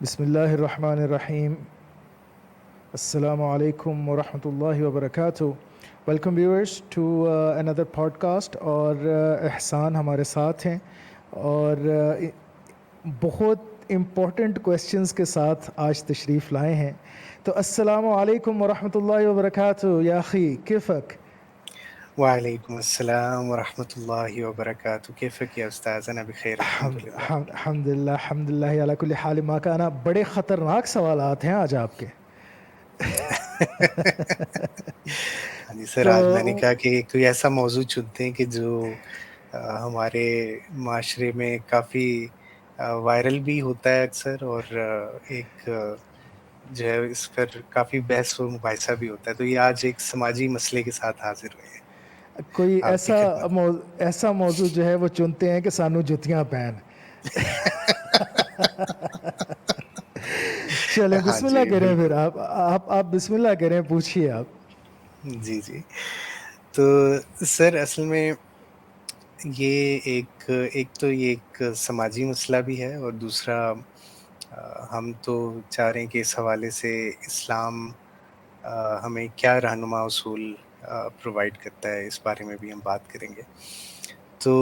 بسم الله الرحمن الرحیم. السلام علیکم ورحمۃ اللہ وبرکاتہ. Welcome viewers to another podcast. اور احسان ہمارے ساتھ ہیں اور بہت امپورٹنٹ کویسچنز کے ساتھ آج تشریف لائے ہیں. تو السلام علیکم ورحمۃ اللہ وبرکاتہ یا اخی کیفک؟ وعلیکم السلام ورحمۃ اللہ وبرکاتہ. کیفک یا استاذ؟ انا بخیر الحمد للہ. الحمد للہ الحمد للہ علی کل حال. ما کانا بڑے خطرناک سوالات ہیں آج آپ کے. ہاں جی سر، تو آج میں نے کہا کہ کوئی ایسا موضوع چنتے ہیں کہ جو ہمارے معاشرے میں کافی وائرل بھی ہوتا ہے اکثر، اور ایک جو ہے اس پر کافی بحث و مباحثہ بھی ہوتا ہے. تو یہ آج ایک سماجی مسئلے کے ساتھ حاضر ہوئے ہیں کوئی آپ کی خدمت میں. ایسا موضوع جو ہے وہ چنتے ہیں کہ سانو جتیاں پہن. چلیں ہاں بسم اللہ جی کریں. پھر بالکل. آپ بسم اللہ کریں، پوچھیے آپ. جی جی. تو سر اصل میں یہ ایک تو یہ ایک سماجی مسئلہ بھی ہے، اور دوسرا ہم تو چاہ رہے ہیں کہ اس حوالے سے اسلام ہمیں کیا رہنما اصول پرووائڈ کرتا ہے، اس بارے میں بھی ہم بات کریں گے. تو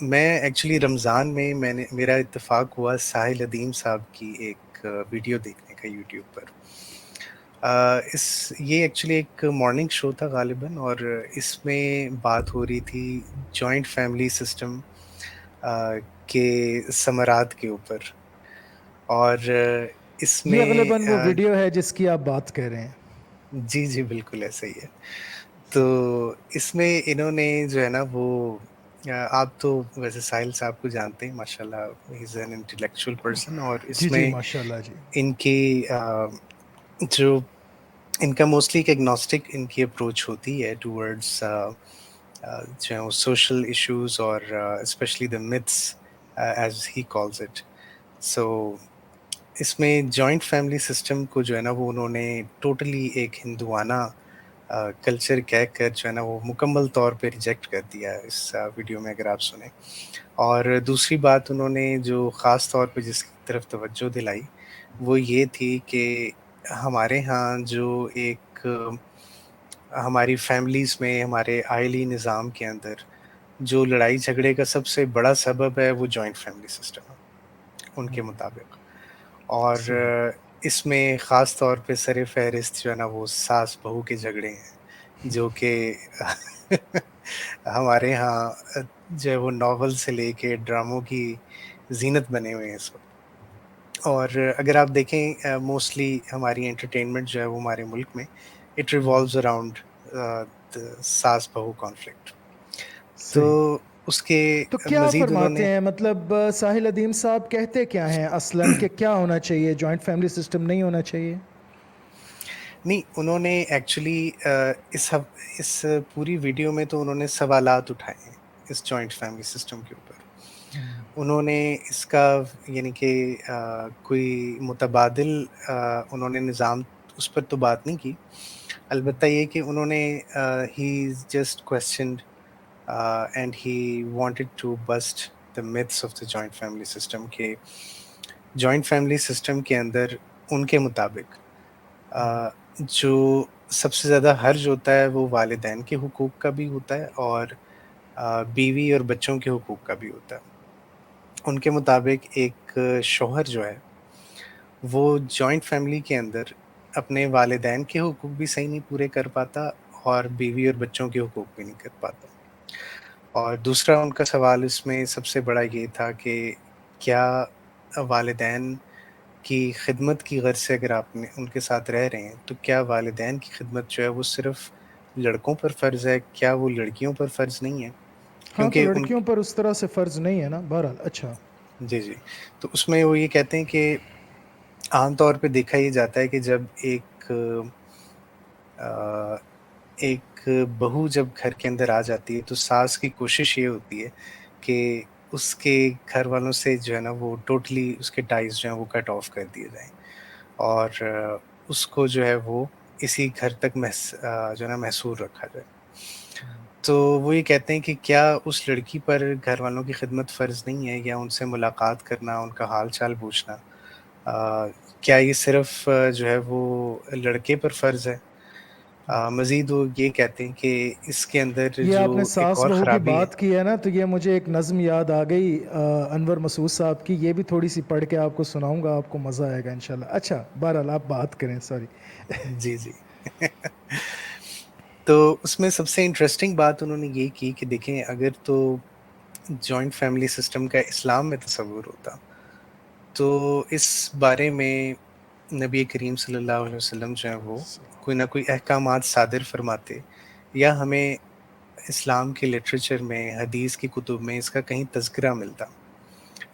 میں ایکچولی رمضان میں میرا اتفاق ہوا ساحل ادیم صاحب کی ایک ویڈیو دیکھنے کا یوٹیوب پر. یہ ایکچولی ایک مارننگ شو تھا غالباً، اور اس میں بات ہو رہی تھی جوائنٹ فیملی سسٹم کے ثمرات کے اوپر. اور اس یہ میں غالباً وہ ویڈیو ہے جس کی آپ بات کر رہے ہیں. جی جی بالکل ایسا ہی ہے. تو اس میں انہوں نے جو ہے نا وہ آپ تو ویسے ساحل صاحب کو جانتے ہیں ماشاء اللہ، ہی از این انٹلیکچوئل پرسن. اور جی اس جی میں ماشاء اللہ جی. ان کی جو ان کا موسٹلی ایک ایگنوسٹک ان کی اپروچ ہوتی ہے ٹورڈز جو ہے سوشل ایشوز، اور especially the myths as he calls it. So اس میں جوائنٹ فیملی سسٹم کو جو ہے نا وہ انہوں نے ٹوٹلی ایک ہندوانہ کلچر کہہ کر جو ہے نا وہ مکمل طور پہ ریجیکٹ کر دیا ہے اس ویڈیو میں، اگر آپ سنیں. اور دوسری بات انہوں نے جو خاص طور پہ جس کی طرف توجہ دلائی وہ یہ تھی کہ ہمارے ہاں جو ایک ہماری فیملیز میں، ہمارے آئلی نظام کے اندر جو لڑائی جھگڑے کا سب سے بڑا سبب ہے وہ جوائنٹ فیملی سسٹم ہے ان کے مطابق. اور صحیح. اس میں خاص طور پہ سر فہرست جو ہے نا وہ ساس بہو کے جھگڑے ہیں، جو کہ ہمارے ہاں جو ہے وہ ناول سے لے کے ڈراموں کی زینت بنے ہوئے ہیں اس وقت. اور اگر آپ دیکھیں موسٹلی ہماری انٹرٹینمنٹ جو ہے وہ ہمارے ملک میں اٹ ریوالوز اراؤنڈ ساس بہو کانفلکٹ. تو صحیح. اس کے تو کیا مزید انہوں فرماتے نے ہیں، مطلب ساحل ادیم صاحب کہتے کیا ہیں اصلاً کہ کیا ہونا چاہیے؟ جوائنٹ فیملی سسٹم نہیں ہونا چاہیے؟ نہیں، انہوں نے ایکچولی اس پوری ویڈیو میں تو انہوں نے سوالات اٹھائے ہیں اس جوائنٹ فیملی سسٹم کے اوپر. انہوں نے اس کا یعنی کہ کوئی متبادل انہوں نے نظام اس پر تو بات نہیں کی. البتہ یہ کہ انہوں نے he just questioned and he wanted to bust the myths of the joint family system. کہ جوائنٹ فیملی سسٹم کے اندر ان کے مطابق جو سب سے زیادہ حرج ہوتا ہے وہ والدین کے حقوق کا بھی ہوتا ہے، اور بیوی اور بچوں کے حقوق کا بھی ہوتا ہے. ان کے مطابق ایک شوہر جو ہے وہ جوائنٹ فیملی کے اندر اپنے والدین کے حقوق بھی صحیح نہیں پورے کر پاتا، اور بیوی اور بچوں کے حقوق بھی نہیں کر پاتا. اور دوسرا ان کا سوال اس میں سب سے بڑا یہ تھا کہ کیا والدین کی خدمت کی غرض سے اگر آپ نے ان کے ساتھ رہ رہے ہیں تو کیا والدین کی خدمت جو ہے وہ صرف لڑکوں پر فرض ہے، کیا وہ لڑکیوں پر فرض نہیں ہے؟ ہاں تو کیونکہ ان لڑکیوں پر اس طرح سے فرض نہیں ہے نا، بہرحال. اچھا. جی جی. تو اس میں وہ یہ کہتے ہیں کہ عام طور پہ دیکھا یہ جاتا ہے کہ جب ایک بہو جب گھر کے اندر آ جاتی ہے تو ساس کی کوشش یہ ہوتی ہے کہ اس کے گھر والوں سے جو ہے نا وہ ٹوٹلی اس کے ٹائز جو ہیں وہ کٹ آف کر دیے جائیں، اور اس کو جو ہے وہ اسی گھر تک جو ہے نا محصور رکھا جائے. تو وہ یہ کہتے ہیں کہ کیا اس لڑکی پر گھر والوں کی خدمت فرض نہیں ہے، یا ان سے ملاقات کرنا، ان کا حال چال پوچھنا، کیا یہ صرف جو ہے وہ لڑکے پر فرض ہے؟ مزید وہ یہ کہتے ہیں کہ اس کے اندر یہ جو آپ نے ایک ساس اور بہو کی خرابی ہے. بات کی ہے نا، تو یہ مجھے ایک نظم یاد آ گئی انور مسعود صاحب کی، یہ بھی تھوڑی سی پڑھ کے آپ کو سناؤں گا، آپ کو مزہ آئے گا انشاءاللہ. اچھا بہرحال آپ بات کریں، سوری. جی جی. تو اس میں سب سے انٹرسٹنگ بات انہوں نے یہ کی کہ دیکھیں اگر تو جوائنٹ فیملی سسٹم کا اسلام میں تصور ہوتا تو اس بارے میں نبی کریم صلی اللہ علیہ وسلم جو ہے وہ کوئی نہ کوئی احکامات صادر فرماتے، یا ہمیں اسلام کے لٹریچر میں، حدیث کی کتب میں اس کا کہیں تذکرہ ملتا.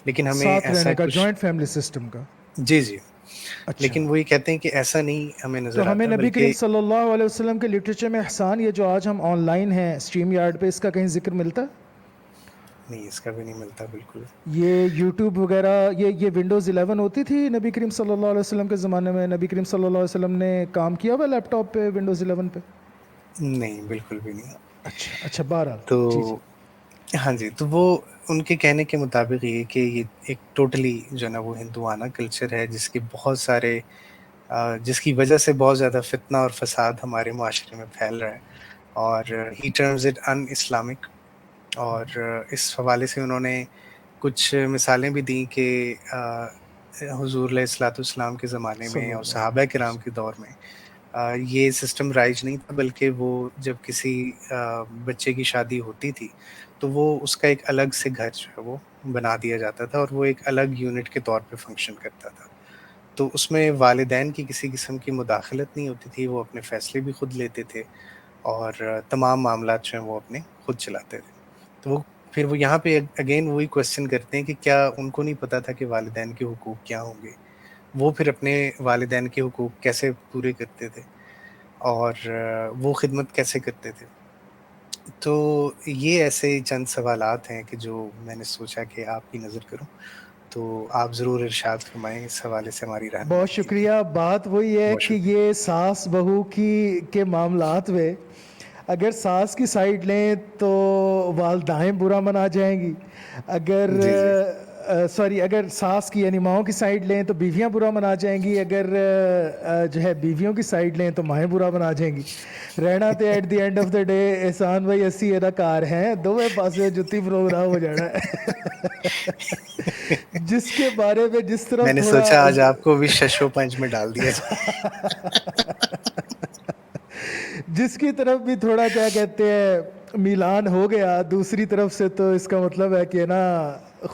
لیکن ہمیں ساتھ ایسا رہنے کا، کچھ، جوائنٹ فیملی سسٹم کا. جی جی، اچھا، لیکن وہ یہ کہتے ہیں کہ ایسا نہیں ہمیں نظر تو ہمیں آتا، نبی کریم بلکہ صلی اللہ علیہ وسلم کے لٹریچر میں احسان، یہ جو آج ہم آن لائن ہیں اسٹریم یارڈ پہ، اس کا کہیں ذکر ملتا ہے؟ نہیں، اس کا بھی نہیں ملتا بالکل. یہ یوٹیوب وغیرہ، یہ ونڈوز 11 ہوتی تھی نبی کریم صلی اللہ علیہ وسلم کے زمانے میں؟ نبی کریم صلی اللہ علیہ وسلم نے کام کیا ہوا لیپ ٹاپ پہ ونڈوز 11 پہ؟ نہیں، بالکل بھی نہیں. اچھا اچھا، بہرحال تو جی جی. ہاں جی، تو وہ ان کے کہنے کے مطابق یہ کہ یہ ایک ٹوٹلی جو ہے نا وہ ہندوانہ کلچر ہے، جس کے بہت سارے جس کی وجہ سے بہت زیادہ فتنہ اور فساد ہمارے معاشرے میں پھیل رہا ہے، اور ہی ٹرمز اٹ ان اسلامک. اور اس حوالے سے انہوں نے کچھ مثالیں بھی دیں کہ حضور علیہ الصلوۃ والسلام کے زمانے صلی میں اور اللہ صحابہ علیہ کرام وسلم. کے دور میں یہ سسٹم رائج نہیں تھا، بلکہ وہ جب کسی بچے کی شادی ہوتی تھی تو وہ اس کا ایک الگ سے گھر جو ہے وہ بنا دیا جاتا تھا، اور وہ ایک الگ یونٹ کے طور پہ فنکشن کرتا تھا. تو اس میں والدین کی کسی قسم کی مداخلت نہیں ہوتی تھی، وہ اپنے فیصلے بھی خود لیتے تھے، اور تمام معاملات جو ہیں وہ اپنے خود چلاتے تھے. تو وہ پھر وہ یہاں پہ اگین وہی کوشچن کرتے ہیں کہ کیا ان کو نہیں پتا تھا کہ والدین کے حقوق کیا ہوں گے؟ وہ پھر اپنے والدین کے حقوق کیسے پورے کرتے تھے، اور وہ خدمت کیسے کرتے تھے؟ تو یہ ایسے چند سوالات ہیں کہ جو میں نے سوچا کہ آپ کی نظر کروں، تو آپ ضرور ارشاد فرمائیں، اس حوالے سے ہماری بہت رہنمائی کیجیے. شکریہ. بات وہی ہے بہت کہ شکریہ. یہ ساس بہو کے معاملات میں اگر ساس کی سائڈ لیں تو والدائیں برا منا جائیں گی، اگر جی جی. سوری اگر ساس کی یعنی ماؤں کی سائڈ لیں تو بیویاں برا منا جائیں گی، اگر جو ہے بیویوں کی سائڈ لیں تو مائیں برا منا جائیں گی. رہنا تو at the end of the day Ahsan بھائی اسی اداکار ہیں، دوویں پاسے جتی پروگرام ہو جانا ہے. جس کے بارے میں جس میں طرف نے تھوڑا سوچا آج آپ کو بھی ششو پنچ میں ڈال دیا جائے. جس کی طرف بھی تھوڑا کیا کہتے ہیں میلان ہو گیا دوسری طرف سے، تو اس کا مطلب ہے کہ نا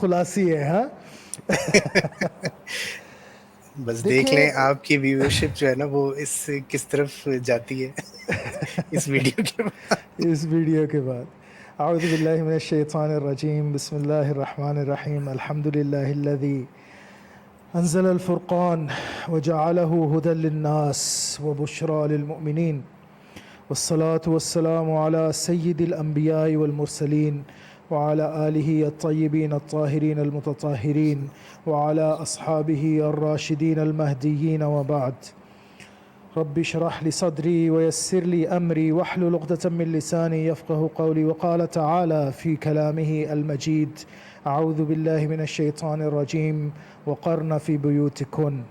خلاصی ہے. ہاں بس دیکھ دیکھیں لیں آپ کی ویورشپ جو ہے نا وہ اس سے کس طرف جاتی ہے اس ویڈیو کے بعد. اس ویڈیو کے بعد. اعوذ باللہ من الشیطان الرجیم، بسم اللہ الرحمن الرحیم. الحمد للہ الذی انزل الفرقان وجعلہ هدى للناس وبشرى للمؤمنین، والصلاة والسلام على سید الانبیاء والمرسلین وعلى آلہ الطیبین الطاہرین المتطہرین وعلى اصحابہ الراشدین المہدیین، وبعد. رب اشرح لي صدري ويسر لي أمري واحلل عقدة من لساني يفقه قولي. وقال تعالى في كلامه المجيد: أعوذ بالله من الشيطان الرجيم وقرن في بيوتكن.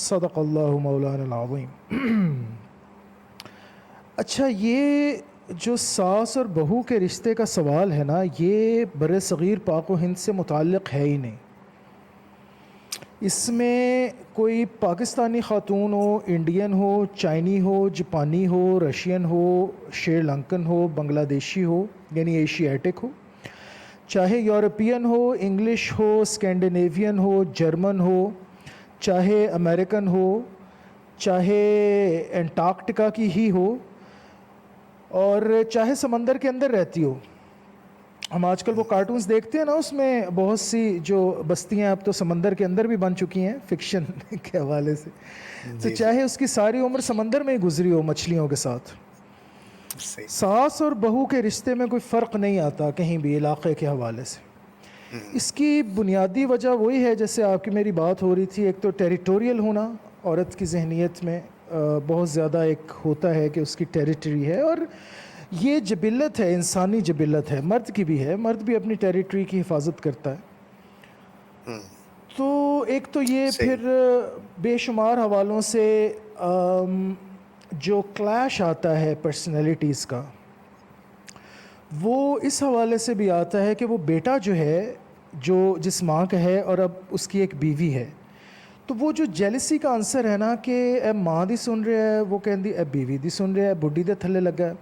صدق الله مولانا العظيم. اچھا، یہ جو ساس اور بہو کے رشتے کا سوال ہے نا، یہ بر صغیر پاک و ہند سے متعلق ہے ہی نہیں. اس میں کوئی پاکستانی خاتون ہو، انڈین ہو، چائنی ہو، جاپانی ہو، رشین ہو، شری لنکن ہو، بنگلہ دیشی ہو یعنی ایشیاٹک ہو، چاہے یورپین ہو، انگلش ہو، اسکینڈینیوین ہو، جرمن ہو، چاہے امریکن ہو، چاہے انٹارکٹیکا کی ہی ہو، اور چاہے سمندر کے اندر رہتی ہو. ہم آج کل وہ کارٹونز دیکھتے ہیں نا، اس میں بہت سی جو بستیاں اب تو سمندر کے اندر بھی بن چکی ہیں فکشن کے حوالے سے. تو جی جی، چاہے اس کی ساری عمر سمندر میں ہی گزری ہو مچھلیوں کے ساتھ، صحیح. ساس اور بہو کے رشتے میں کوئی فرق نہیں آتا کہیں بھی علاقے کے حوالے سے. اس کی بنیادی وجہ وہی ہے جیسے آپ کی میری بات ہو رہی تھی، ایک تو ٹیریٹوریل ہونا، عورت کی ذہنیت میں بہت زیادہ ایک ہوتا ہے کہ اس کی ٹیریٹری ہے، اور یہ جبلت ہے، انسانی جبلت ہے، مرد کی بھی ہے، مرد بھی اپنی ٹیریٹری کی حفاظت کرتا ہے. تو ایک تو یہ صحیح. پھر بے شمار حوالوں سے جو کلیش آتا ہے پرسنالٹیز کا، وہ اس حوالے سے بھی آتا ہے کہ وہ بیٹا جو ہے، جو جس ماں کا ہے اور اب اس کی ایک بیوی ہے، تو وہ جو جیلسی کا آنسر ہے نا کہ اے ماں دی سن رہا ہے، وہ کہندی اے بیوی دی سن رہا ہے، بڈھی دے تھلے لگا ہے.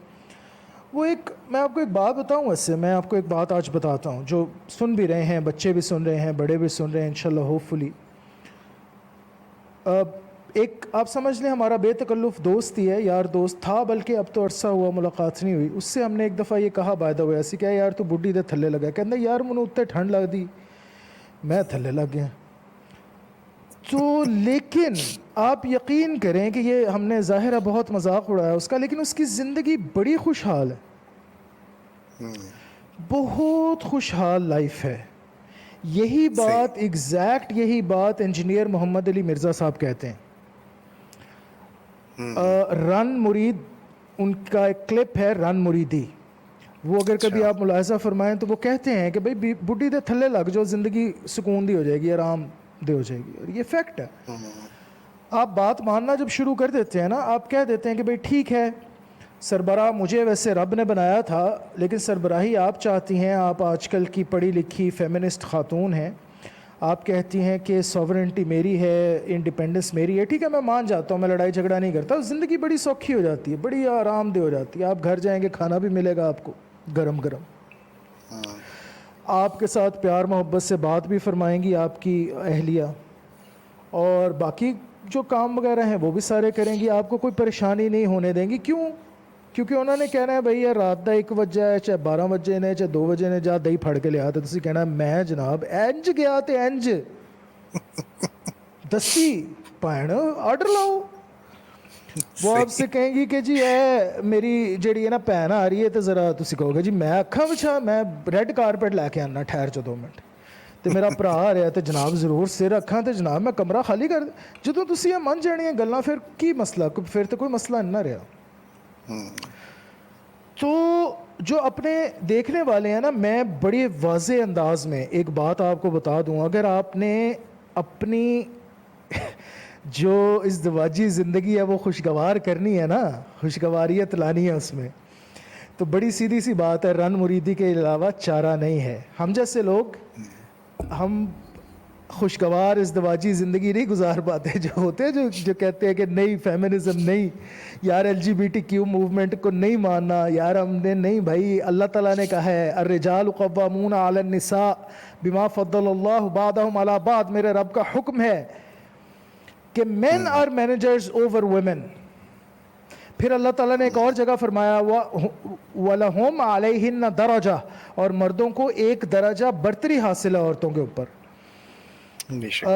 وہ ایک، میں آپ کو ایک بات بتاؤں، ویسے میں آپ کو ایک بات آج بتاتا ہوں جو سن بھی رہے ہیں، بچے بھی سن رہے ہیں، بڑے بھی سن رہے ہیں انشاءاللہ ہوپ فلی. ایک آپ سمجھ لیں ہمارا بے تکلف دوست ہی ہے، یار دوست تھا، بلکہ اب تو عرصہ ہوا ملاقات نہیں ہوئی. اس سے ہم نے ایک دفعہ یہ کہا بائی دا وے، ایسی کہ یار تو بڈھی دے تھلے لگا. کہنا یار منو اتنے ٹھنڈ لگ دی، میں تھلے لگ گیا. تو لیکن آپ یقین کریں کہ یہ ہم نے ظاہر ہے بہت مذاق اڑایا اس کا، لیکن اس کی زندگی بڑی خوشحال ہے، بہت خوشحال لائف ہے. یہی صحیح. بات ایگزیکٹ، یہی بات انجینئر محمد علی مرزا صاحب کہتے ہیں. رن مرید، ان کا ایک کلپ ہے رن مریدی، وہ اگر کبھی اچھا. آپ ملاحظہ فرمائیں تو وہ کہتے ہیں کہ بھائی بڈھی دے تھلے لگ جو، زندگی سکون دی ہو جائے گی، آرام دہ ہو جائے گی. اور یہ فیکٹ ہے. آپ بات ماننا جب شروع کر دیتے ہیں نا، آپ کہہ دیتے ہیں کہ بھائی ٹھیک ہے سربراہ مجھے ویسے رب نے بنایا تھا، لیکن سربراہی آپ چاہتی ہیں، آپ آج کل کی پڑھی لکھی فیمنسٹ خاتون ہیں، آپ کہتی ہیں کہ سوورنٹی میری ہے، انڈیپینڈنس میری ہے. ٹھیک ہے میں مان جاتا ہوں، میں لڑائی جھگڑا نہیں کرتا، زندگی بڑی سوکھی ہو جاتی ہے، بڑی آرام دہ ہو جاتی ہے. آپ گھر جائیں گے کھانا بھی ملے گا آپ کو گرم گرم، آپ کے ساتھ پیار محبت سے بات بھی فرمائیں گی آپ کی اہلیہ، اور باقی جو کام وغیرہ ہیں وہ بھی سارے کریں گی، آپ کو کوئی پریشانی نہیں ہونے دیں گی. کیوں؟ کیونکہ انہوں نے کہنا ہے بھائی یہ رات دا 1 وجہ ہے، چاہے 12 بجے نے، چاہے 2 بجے نے، جا دہی پھڑ کے لیا. تو تسی کہنا ہے میں جناب انج گیا تے انج دسی بھن آرڈر لاؤ. وہ آپ سے صحیح. کہیں گی کہ جی اے میری جیڑی ہے نا بھن آ رہی ہے، تو ذرا تسی کہو گے جی میں اکھاں وچھا، میں ریڈ کارپیٹ لے کے آنا، ٹھہر جو 2 منٹ. تو میرا بھرا آ رہا ہے تو جناب ضرور سر رکھاں، تو جناب میں کمرہ خالی کر جدوں تسی یہ من جانیاں گلاں، پھر کی مسئلہ؟ پھر تو کوئی مسئلہ نہیں نہ رہا. تو جو اپنے دیکھنے والے ہیں نا، میں بڑے واضح انداز میں ایک بات آپ کو بتا دوں، اگر آپ نے اپنی جو ازدواجی زندگی ہے وہ خوشگوار کرنی ہے نا، خوشگواریت لانی ہے اس میں، تو بڑی سیدھی سی بات ہے، رن مریدی کے علاوہ چارہ نہیں ہے. ہم جیسے لوگ، ہم خوشگوار ازدواجی زندگی نہیں گزار پاتے. جو ہوتے ہیں جو کہتے ہیں کہ نہیں فیمنزم نہیں یار، LGBTQ موومنٹ کو نہیں ماننا یار، ہم نے نہیں بھائی، اللہ تعالیٰ نے کہا ہے الرجال قوامون علی النساء بما فضل اللہ بعضهم علی بعض، میرے رب کا حکم ہے کہ مین آر مینیجرز اوور ویمن. پھر اللہ تعالیٰ نے ایک اور جگہ فرمایا وَلَهُمْ عَلَيْهِنَّ دَرَجَةٌ، اور مردوں کو ایک درجہ برتری حاصل ہے عورتوں کے اوپر. بے شک.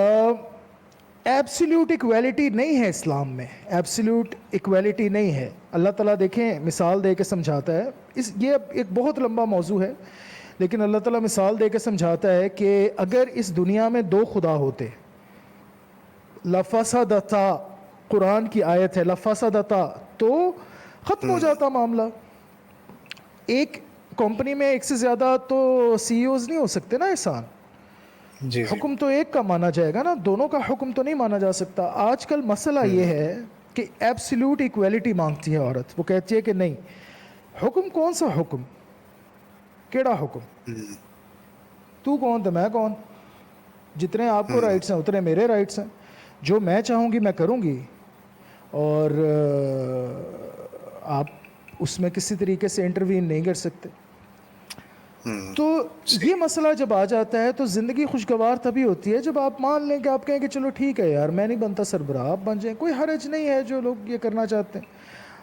ایبسلیوٹ ایکویلٹی نہیں ہے اسلام میں، ایبسلیوٹ ایکویلٹی نہیں ہے. اللہ تعالیٰ دیکھیں مثال دے کے سمجھاتا ہے، یہ ایک بہت لمبا موضوع ہے، لیکن اللہ تعالیٰ مثال دے کے سمجھاتا ہے کہ اگر اس دنیا میں 2 خدا ہوتے، لفسدتا، قرآن کی آیت ہے لفسدتا، تو ختم ہو جاتا معاملہ. ایک کمپنی میں ایک سے زیادہ تو CEOs نہیں ہو سکتے نا احسان، جی جی. حکم تو ایک کا مانا جائے گا نا، دونوں کا حکم تو نہیں مانا جا سکتا. آج کل مسئلہ یہ ہے کہ ایبسلیوٹ ایکویلٹی مانگتی ہے عورت، وہ کہتی ہے کہ نہیں، حکم کون سا حکم، کیڑا حکم، تو کون تو میں کون، جتنے آپ کو رائٹس ہیں اتنے میرے رائٹس ہیں، جو میں چاہوں گی میں کروں گی، اور آپ اس میں کسی طریقے سے انٹروین نہیں کر سکتے. تو یہ مسئلہ جب آ جاتا ہے تو زندگی خوشگوار تبھی ہوتی ہے جب آپ مان لیں کہ آپ کہیں کہ چلو ٹھیک ہے یار میں نہیں بنتا سربراہ، آپ بن جائیں، کوئی حرج نہیں ہے جو لوگ یہ کرنا چاہتے ہیں.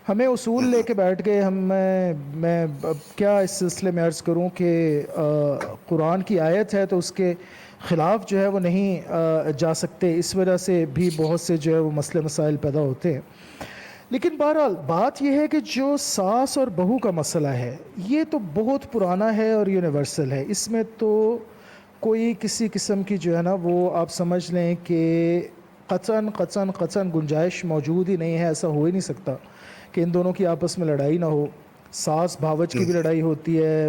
ہمیں اصول لے کے بیٹھ گئے، میں اب کیا اس سلسلے میں عرض کروں کہ قرآن کی آیت ہے تو اس کے خلاف جو ہے وہ نہیں جا سکتے، اس وجہ سے بھی بہت سے جو ہے وہ مسئلے مسائل پیدا ہوتے ہیں. لیکن بہرحال بات یہ ہے کہ جو ساس اور بہو کا مسئلہ ہے یہ تو بہت پرانا ہے اور یونیورسل ہے، اس میں تو کوئی کسی قسم کی جو ہے نا وہ آپ سمجھ لیں کہ قطعاً گنجائش موجود ہی نہیں ہے. ایسا ہو ہی نہیں سکتا کہ ان دونوں کی آپس میں لڑائی نہ ہو. ساس بھاوج کی بھی لڑائی ہوتی ہے،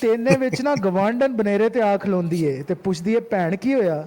ਤੇ ਇੰਨੇ ਵਿੱਚ ਨਾ ਗਵਾਂਢਣ ਬਨੇਰੇ ਤੇ ਆ ਖਲੋਂਦੀ ਏ ਤੇ ਪੁੱਛਦੀ ਏ ਭੈਣ ਕੀ ਹੋਇਆ।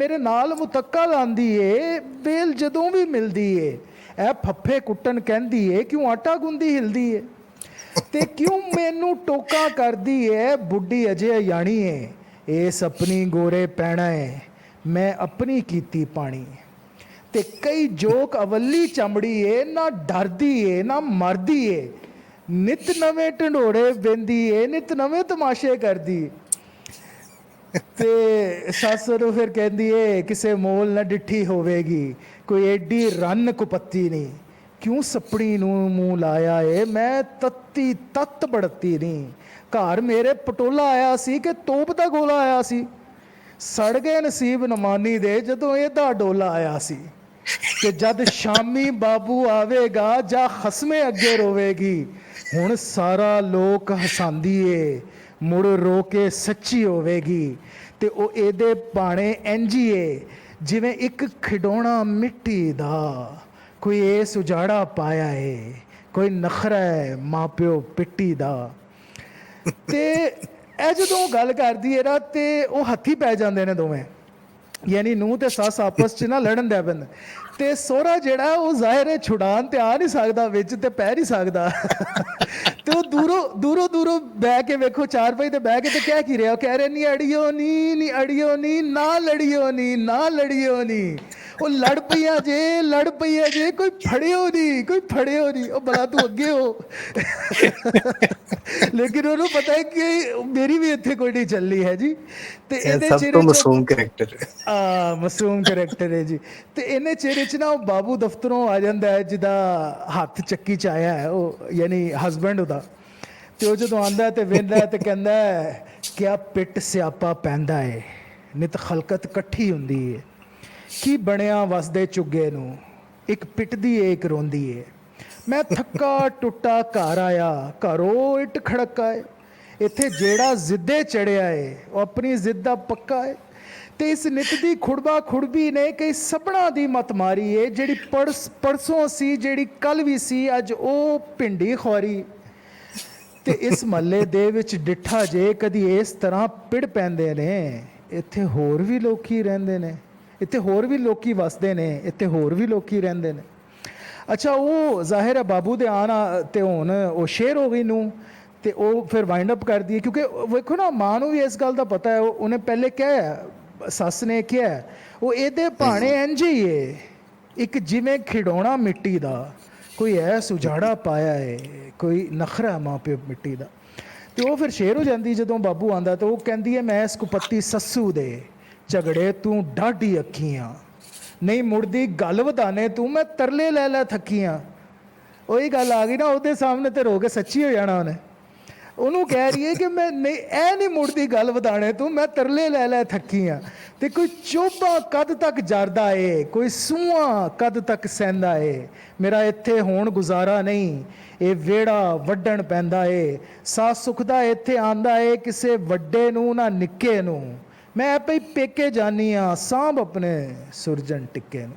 ਮੇਰੇ ਨਾਲ ਮੁਤੱਕਾ ਲਾਂਦੀ ਏ, ਵੇਲ ਜਦੋਂ ਵੀ ਮਿਲਦੀ ਏ ਇਹ ਫੱਫੇ ਕੁੱਟਣ ਕਹਿੰਦੀ ਏ, ਕਿਉਂ ਆਟਾ ਗੁੰਦੀ ਹਿਲਦੀ ਏ ਤੇ ਕਿਉਂ ਮੈਨੂੰ ਟੋਕਾ ਕਰਦੀ ਏ, ਬੁੱਢੀ ਅਜੇ ਅਯਾਣੀ ਏ, ਇਸ ਆਪਣੀ ਗੋਰੇ ਪੈਣਾ ਏ, ਮੈਂ ਆਪਣੀ ਕੀਤੀ ਪਾਣੀ। ਤੇ ਕਈ ਜੋਕ ਅਵੱਲੀ ਚਮੜੀ ਏ, ਨਾ ਡਰਦੀ ਏ ਨਾ ਮਰਦੀ ਏ, ਨਿਤ ਨਵੇਂ ਢੰਡੋੜੇ ਵਿੰਦੀ ਏ, ਨਿਤ ਨਵੇਂ ਤਮਾਸ਼ੇ ਕਰਦੀ ਏ। ਤੇ ਸੱਸ ਨੂੰ ਫਿਰ ਕਹਿੰਦੀ ਏ, ਕਿਸੇ ਮੋਲ ਨਾ ਡਿੱਠੀ ਹੋਵੇਗੀ, ਕੋਈ ਐਡੀ ਰੰਨ ਕੁਪੱਤੀ ਨਹੀਂ, ਕਿਉਂ ਸੱਪੜੀ ਨੂੰ ਮੂੰਹ ਲਾਇਆ ਏ, ਮੈਂ ਤੱਤੀ ਤੱਤ ਬੜਤੀ ਨਹੀਂ, ਘਰ ਮੇਰੇ ਪਟੋਲਾ ਆਇਆ ਸੀ ਕਿ ਤੋਪ ਦਾ ਗੋਲਾ ਆਇਆ ਸੀ, ਸੜ ਗਏ ਨਸੀਬ ਨਮਾਨੀ ਦੇ ਜਦੋਂ ਇਹਦਾ ਡੋਲਾ ਆਇਆ ਸੀ। ਕਿ ਜਦ ਸ਼ਾਮੀ ਬਾਬੂ ਆਵੇਗਾ ਜਾਂ ਖਸਮੇ ਅੱਗੇ ਰੋਵੇਗੀ, ਹੁਣ ਸਾਰਾ ਲੋਕ ਹਸਾਂਦੀ ਏ, ਮੁੜ ਰੋ ਕੇ ਸੱਚੀ ਹੋਵੇਗੀ। ਤੇ ਉਹ ਇਹਦੇ ਬਾਣੇ ਇੰਜੀ ਏ ਜਿਵੇਂ ਇੱਕ ਖਿਡੌਣਾ ਮਿੱਟੀ ਦਾ, ਕੋਈ ਏਸ ਉਜਾੜਾ ਪਾਇਆ ਏ, ਕੋਈ ਨਖਰਾ ਹੈ ਮਾਂ ਪਿਓ ਪਿੱਟੀ ਦਾ। ਤੇ ਇਹ ਜਦੋਂ ਗੱਲ ਕਰਦੀ ਹੈ ਨਾ ਤੇ ਉਹ ਹੱਥੀ ਪੈ ਜਾਂਦੇ ਨੇ ਦੋਵੇਂ, ਯਾਨੀ ਨੂੰਹ ਤੇ ਸੱਸ ਆਪਸ 'ਚ ਨਾ ਲੜਨ ਦੇ ਪੈਂਦੇ। ਤੇ ਸਹੁਰਾ ਜਿਹੜਾ ਉਹ ਜ਼ਾਹਿਰ ਹੈ ਛੁਡਾਉਣ ਤੇ ਆ ਨਹੀਂ ਸਕਦਾ, ਵਿੱਚ ਤੇ ਪੈ ਨਹੀਂ ਸਕਦਾ। ਤੇ ਉਹ ਦੂਰੋਂ ਬਹਿ ਕੇ ਵੇਖੋ, ਚਾਰਪਾਈ ਤੇ ਬਹਿ ਕੇ ਤੇ ਕਹਿ ਕੀ ਰਿਹਾ, ਉਹ ਕਹਿ ਰਹੇ ਨੀ ਅੜੀਓ ਨੀ ਅੜੀਓ ਨੀ, ਨਾ ਲੜੀਓ ਨੀ ਨਾ ਲੜੀਓ ਨੀ, ਉਹ ਲੜ ਪਈਆਂ ਜੇ ਕੋਈ ਫੜਿਓ ਨਹੀਂ, ਉਹ ਭਲਾ ਤੂੰ ਅੱਗੇ ਹੋ। ਲੇਕਿਨ ਉਹਨੂੰ ਪਤਾ ਹੈ ਕਿ ਮੇਰੀ ਵੀ ਇੱਥੇ ਕੋਈ ਨਹੀਂ ਚੱਲਣੀ ਹੈ ਜੀ। ਤੇ ਇਹ ਇਹਦੇ ਸਭ ਚਿਹਰੇ ਤੋਂ 'ਚ ਮਾਸੂਮ ਕਰੈਕਟਰ ਹੈ। ਮਾਸੂਮ ਕਰੈਕਟਰ ਹੈ ਜੀ। ਤੇ ਇਹਨੇ ਚਿਹਰੇ 'ਚ ਨਾ ਉਹ ਬਾਬੂ ਦਫ਼ਤਰੋਂ ਆ ਜਾਂਦਾ ਹੈ ਜਿਹਦਾ ਹੱਥ ਚੱਕੀ 'ਚ ਆਇਆ ਹੈ, ਉਹ ਯਾਨੀ ਹਸਬੈਂਡ ਉਹਦਾ। ਤੇ ਉਹ ਜਦੋਂ ਆਉਂਦਾ ਤੇ ਵੇਂਦਾ ਤੇ ਕਹਿੰਦਾ ਕਿਆ ਪਿੱਟ ਸਿਆਪਾ ਪੈਂਦਾ ਏ, ਨਿਤ ਖਲਕਤ ਇਕੱਠੀ ਹੁੰਦੀ ਏ, ਕੀ ਬਣਿਆ ਵਸਦੇ ਚੁੱਗੇ ਨੂੰ, ਇੱਕ ਪਿੱਟਦੀ ਏ ਇੱਕ ਰੋਂਦੀ ਏ। ਮੈਂ ਥੱਕਾ ਟੁੱਟਾ ਘਰ ਆਇਆ, ਘਰੋਂ ਇੱਟ ਖੜਕਾ ਏ, ਇੱਥੇ ਜਿਹੜਾ ਜ਼ਿੱਦੇ ਚੜਿਆ ਏ ਉਹ ਆਪਣੀ ਜ਼ਿੱਦ ਦਾ ਪੱਕਾ ਏ। ਤੇ ਇਸ ਨਿਤ ਦੀ ਖੁੜਬਾ ਖੁੜਬੀ ਨੇ ਕਈ ਸਪਨਾ ਦੀ ਮਤ ਮਾਰੀ ਏ, ਜਿਹੜੀ ਪਰਸੋਂ ਸੀ, ਜਿਹੜੀ ਕੱਲ ਵੀ ਸੀ, ਅੱਜ ਉਹ ਭਿੰਡੀ ਖੁਆਰੀ। ਤੇ ਇਸ ਮਹੱਲੇ ਦੇ ਵਿੱਚ ਡਿੱਠਾ ਜੇ ਕਦੀ ਇਸ ਤਰ੍ਹਾਂ ਪਿੜ ਪੈਂਦੇ ਨੇ, ਇੱਥੇ ਹੋਰ ਵੀ ਲੋਕੀ ਰਹਿੰਦੇ ਨੇ, ਇੱਥੇ ਹੋਰ ਵੀ ਲੋਕੀ ਵਸਦੇ ਨੇ, ਇੱਥੇ ਹੋਰ ਵੀ ਲੋਕੀ ਰਹਿੰਦੇ ਨੇ। ਅੱਛਾ, ਉਹ ਜ਼ਾਹਿਰ ਹੈ ਬਾਬੂ ਦੇ ਆਣ ਤੇ ਹੁਣ ਉਹ ਸ਼ੇਰ ਹੋ ਗਈ ਨੂੰ, ਤੇ ਉਹ ਫਿਰ ਵਾਈਂਡ ਅਪ ਕਰ ਦਈਏ, ਕਿਉਂਕਿ ਵੇਖੋ ਨਾ ਮਾਂ ਨੂੰ ਵੀ ਇਸ ਗੱਲ ਦਾ ਪਤਾ ਹੈ, ਉਹਨੇ ਪਹਿਲੇ ਕਿਹਾ, ਸੱਸ ਨੇ ਕਿਹਾ, ਉਹ ਇਹਦੇ ਭਾਣੇ ਇੰਝ ਹੀ ਏ, ਇੱਕ ਜਿਵੇਂ ਖਿਡੌਣਾ ਮਿੱਟੀ ਦਾ, ਕੋਈ ਐਸ ਉਜਾੜਾ ਪਾਇਆ ਏ, ਕੋਈ ਨਖਰਾ ਮਾਂ ਪਿਓ ਮਿੱਟੀ ਦਾ। ਤੇ ਉਹ ਫਿਰ ਸ਼ੇਰ ਹੋ ਜਾਂਦੀ ਜਦੋਂ ਬਾਬੂ ਆਂਦਾ, ਤੇ ਉਹ ਕਹਿੰਦੀ ਹੈ, ਮੈਂ ਇਸ ਕੁਪੱਤੀ ਸੱਸੂ ਦੇ ਝਗੜੇ ਤੂੰ ਡਾਢੀ ਅੱਖੀਆਂ, ਨਹੀਂ ਮੁੜਦੀ ਗੱਲ ਵਧਾਣੇ ਤੂੰ, ਮੈਂ ਤਰਲੇ ਲੈ ਲੈ ਥੱਕੀਆਂ। ਉਹੀ ਗੱਲ ਆ ਗਈ ਨਾ, ਉਹਦੇ ਸਾਹਮਣੇ ਤੇ ਰੋ ਕੇ ਸੱਚੀ ਹੋ ਜਾਣਾ ਉਹਨੇ। ਉਹਨੂੰ ਕਹਿ ਰਹੀ ਹੈ ਕਿ ਮੈਂ ਨਹੀਂ, ਇਹ ਨਹੀਂ ਮੁੜਦੀ ਗੱਲ ਵਧਾਣੇ ਤੂੰ, ਮੈਂ ਤਰਲੇ ਲੈ ਲੈ ਥੱਕੀਆਂ। ਤੇ ਕੋਈ ਚੋਭਾ ਕਦ ਤੱਕ ਜਰਦਾ ਏ, ਕੋਈ ਸੂਆਂ ਕਦ ਤੱਕ ਸਹਿੰਦਾ ਏ, ਮੇਰਾ ਇੱਥੇ ਹੋਣ ਗੁਜ਼ਾਰਾ ਨਹੀਂ, ਇਹ ਵਿਹੜਾ ਵੱਢਣ ਪੈਂਦਾ ਏ, ਸਾ ਸੁੱਖ ਦਾ ਇੱਥੇ ਆਂਦਾ ਏ, ਕਿਸੇ ਵੱਡੇ ਨੂੰ ਨਾ ਨਿੱਕੇ ਨੂੰ, ਮੈਂ ਆਪੇ ਹੀ ਪੇਕੇ ਜਾਨੀ ਆ, ਸਾਂਭ ਆਪਣੇ ਸੁਰਜਣ ਟਿੱਕੇ ਨੂੰ।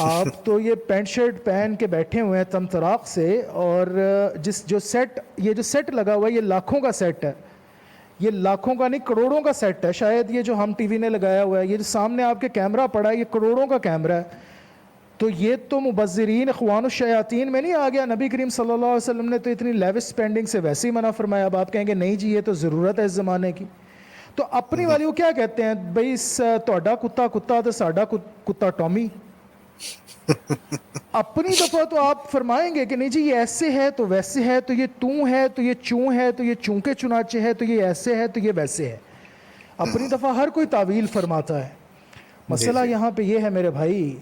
آپ تو یہ پینٹ شرٹ پہن کے بیٹھے ہوئے ہیں تم طراق سے، اور جو سیٹ لگا ہوا ہے یہ لاکھوں کا سیٹ ہے، یہ لاکھوں کا نہیں کروڑوں کا سیٹ ہے شاید، یہ جو ہم ٹی وی نے لگایا ہوا ہے، یہ جو سامنے آپ کے کیمرہ پڑا ہے یہ کروڑوں کا کیمرہ ہے. تو یہ تو مبذرین اخوان الشیاطین میں نہیں آ گیا؟ نبی کریم صلی اللہ علیہ وسلم نے تو اتنی لیوش اسپینڈنگ سے ویسے ہی منع فرمایا. اب آپ کہیں گے نہیں جی یہ تو ضرورت ہے اس زمانے کی. تو اپنی والی وہ کیا کہتے ہیں بھائی، تہاڈا کتا کتا تو ساڈا کتا ٹامی. اپنی دفعہ تو آپ فرمائیں گے کہ نہیں جی یہ ایسے ہے تو ویسے ہے، تو یہ توں ہے تو یہ چوں ہے، تو یہ چوں کے چنانچہ ہے، تو یہ ایسے ہے تو یہ ویسے ہے. اپنی دفعہ ہر کوئی تعویل فرماتا ہے. جی مسئلہ جی یہاں پہ یہ ہے میرے بھائی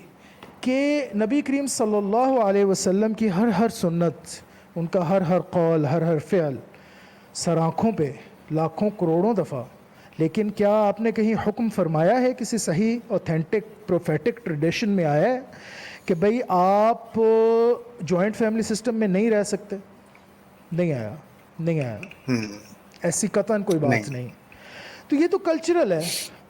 کہ نبی کریم صلی اللہ علیہ وسلم کی ہر سنت، ان کا ہر قول، ہر فعل سر آنکھوں پہ لاکھوں کروڑوں دفعہ، لیکن کیا آپ نے کہیں حکم فرمایا ہے کسی صحیح اوتھینٹک پروفیٹک ٹریڈیشن میں آیا ہے کہ بھئی آپ جوائنٹ فیملی سسٹم میں نہیں رہ سکتے؟ نہیں آیا، نہیں آیا، ایسی قطعاً کوئی بات نہیں. نہیں. تو یہ تو کلچرل ہے،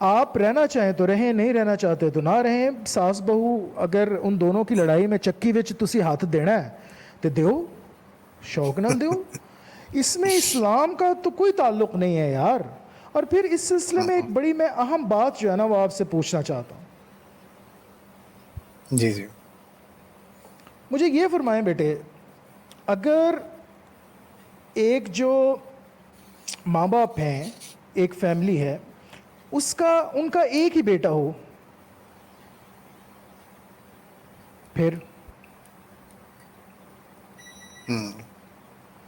آپ رہنا چاہیں تو رہیں، نہیں رہنا چاہتے تو نہ رہیں. ساس بہو اگر ان دونوں کی لڑائی میں چکی وچ تسی ہاتھ دینا ہے تو دیو، شوق نال دیو. اس میں اسلام کا تو کوئی تعلق نہیں ہے یار. اور پھر اس سلسلے میں ایک بڑی میں اہم بات جو ہے نا وہ آپ سے پوچھنا چاہتا ہوں. جی جی مجھے یہ فرمائیں بیٹے، اگر ایک جو ماں باپ ہیں، ایک فیملی ہے، ان کا ایک ہی بیٹا ہو، پھر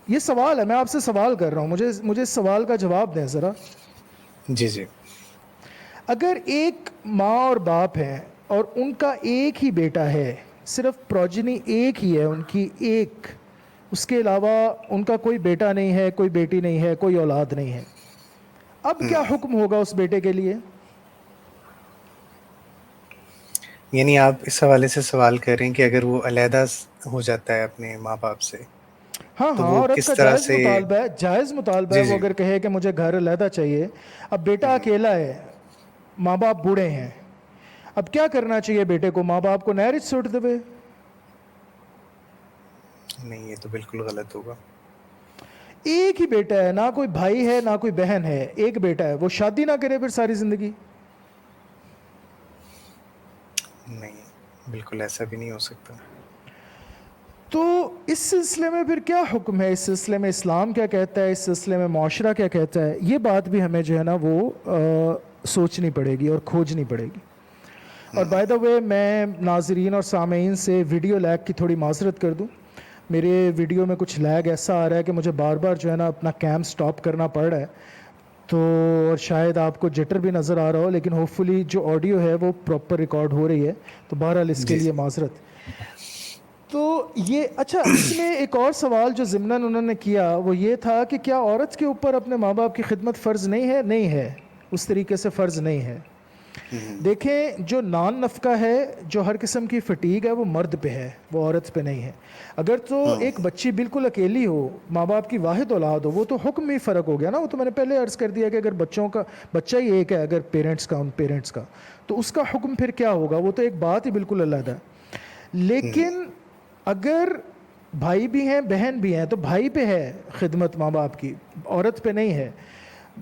یہ سوال ہے، میں آپ سے سوال کر رہا ہوں، مجھے اس سوال کا جواب دیں ذرا. جی جی اگر ایک ماں اور باپ ہے اور ان کا ایک ہی بیٹا ہے، صرف پروجنی ایک ہی ہے ان کی، ایک، اس کے علاوہ ان کا کوئی بیٹا نہیں ہے، کوئی بیٹی نہیں ہے، کوئی اولاد نہیں ہے، اب کیا حکم ہوگا اس بیٹے کے لیے؟ یعنی آپ اس حوالے سے سوال کر رہے ہیں کہ اگر وہ علیحدہ ہو جاتا ہے اپنے ماں باپ سے ہاں تو ہاں، وہ عورت کس کا طرح جائز سے؟ مطالبہ ہے، جائز مطالبہ ہے. جی وہ جی اگر کہے کہ مجھے گھر علیحدہ چاہیے، اب بیٹا اکیلا ہے، ماں باپ بوڑھے ہیں، اب کیا کرنا چاہیے بیٹے کو؟ ماں باپ کو نہر سٹ دے. نہیں، یہ تو بالکل غلط ہوگا. ایک ہی بیٹا ہے، نہ کوئی بھائی ہے نہ کوئی بہن ہے، ایک بیٹا ہے، وہ شادی نہ کرے پھر ساری زندگی؟ نہیں، بالکل ایسا بھی نہیں ہو سکتا. تو اس سلسلے میں پھر کیا حکم ہے؟ اس سلسلے میں اسلام کیا کہتا ہے؟ اس سلسلے میں معاشرہ کیا کہتا ہے؟ یہ بات بھی ہمیں جو ہے نا وہ سوچنی پڑے گی اور کھوجنی پڑے گی. اور بائی دا وے میں ناظرین اور سامعین سے ویڈیو لیگ کی تھوڑی معذرت کر دوں. میرے ویڈیو میں کچھ لیگ ایسا آ رہا ہے کہ مجھے بار بار جو ہے نا اپنا کیم سٹاپ کرنا پڑ رہا ہے، تو شاید آپ کو جٹر بھی نظر آ رہا ہو، لیکن ہوپ فلی جو آڈیو ہے وہ پراپر ریکارڈ ہو رہی ہے. تو بہرحال اس کے جی لیے جی معذرت. تو یہ اچھا، اس میں ایک اور سوال جو ضمناً انہوں نے کیا وہ یہ تھا کہ کیا عورت کے اوپر اپنے ماں باپ کی خدمت فرض نہیں ہے؟ نہیں ہے، اس طریقے سے فرض نہیں ہے. دیکھیں، جو نان نفقہ ہے، جو ہر قسم کی فٹیگ ہے، وہ مرد پہ ہے، وہ عورت پہ نہیں ہے. اگر تو ایک بچی بالکل اکیلی ہو، ماں باپ کی واحد اولاد ہو، وہ تو حکم ہی فرق ہو گیا نا. وہ تو میں نے پہلے عرض کر دیا کہ اگر بچہ ہی ایک ہے، اگر ان پیرنٹس کا، تو اس کا حکم پھر کیا ہوگا؟ وہ تو ایک بات ہی بالکل علیحدہ ہے. لیکن اگر بھائی بھی ہیں بہن بھی ہیں تو بھائی پہ ہے خدمت ماں باپ کی، عورت پہ نہیں ہے.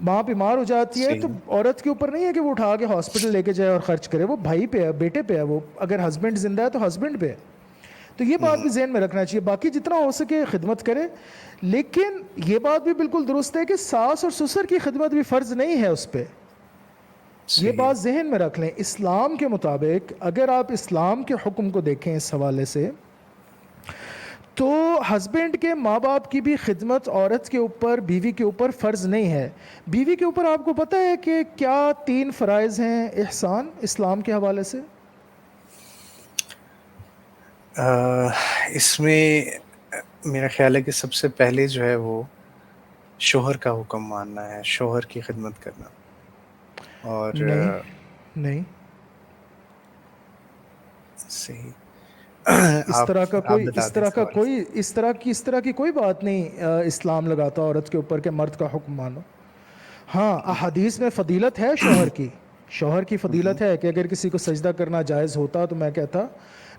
ماں بیمار ہو جاتی ہے تو صحیح. عورت کے اوپر نہیں ہے کہ وہ اٹھا کے ہاسپٹل لے کے جائے اور خرچ کرے، وہ بھائی پہ ہے، بیٹے پہ ہے. وہ اگر ہسبینڈ زندہ ہے تو ہسبینڈ پہ ہے. تو یہ بات بھی ذہن میں رکھنا چاہیے. باقی جتنا ہو سکے خدمت کرے، لیکن یہ بات بھی بالکل درست ہے کہ ساس اور سسر کی خدمت بھی فرض نہیں ہے اس پہ. یہ صحیح. بات ذہن میں رکھ لیں. اسلام کے مطابق اگر آپ اسلام کے حکم کو دیکھیں اس حوالے سے، تو ہسبینڈ کے ماں باپ کی بھی خدمت عورت کے اوپر، بیوی کے اوپر فرض نہیں ہے. بیوی کے اوپر آپ کو پتہ ہے کہ کیا 3 فرائض ہیں احسان اسلام کے حوالے سے؟ اس میں میرا خیال ہے کہ سب سے پہلے جو ہے وہ شوہر کا حکم ماننا ہے، شوہر کی خدمت کرنا. اور نہیں نہیں، صحیح. اس طرح کا آپ کوئی بتا دیں سوال سے. اس طرح کی کوئی بات نہیں اسلام لگاتا عورت کے اوپر کہ مرد کا حکم مانو. ہاں، احادیث میں فضیلت ہے شوہر کی، شوہر کی فضیلت ہے کہ اگر کسی کو سجدہ کرنا جائز ہوتا تو میں کہتا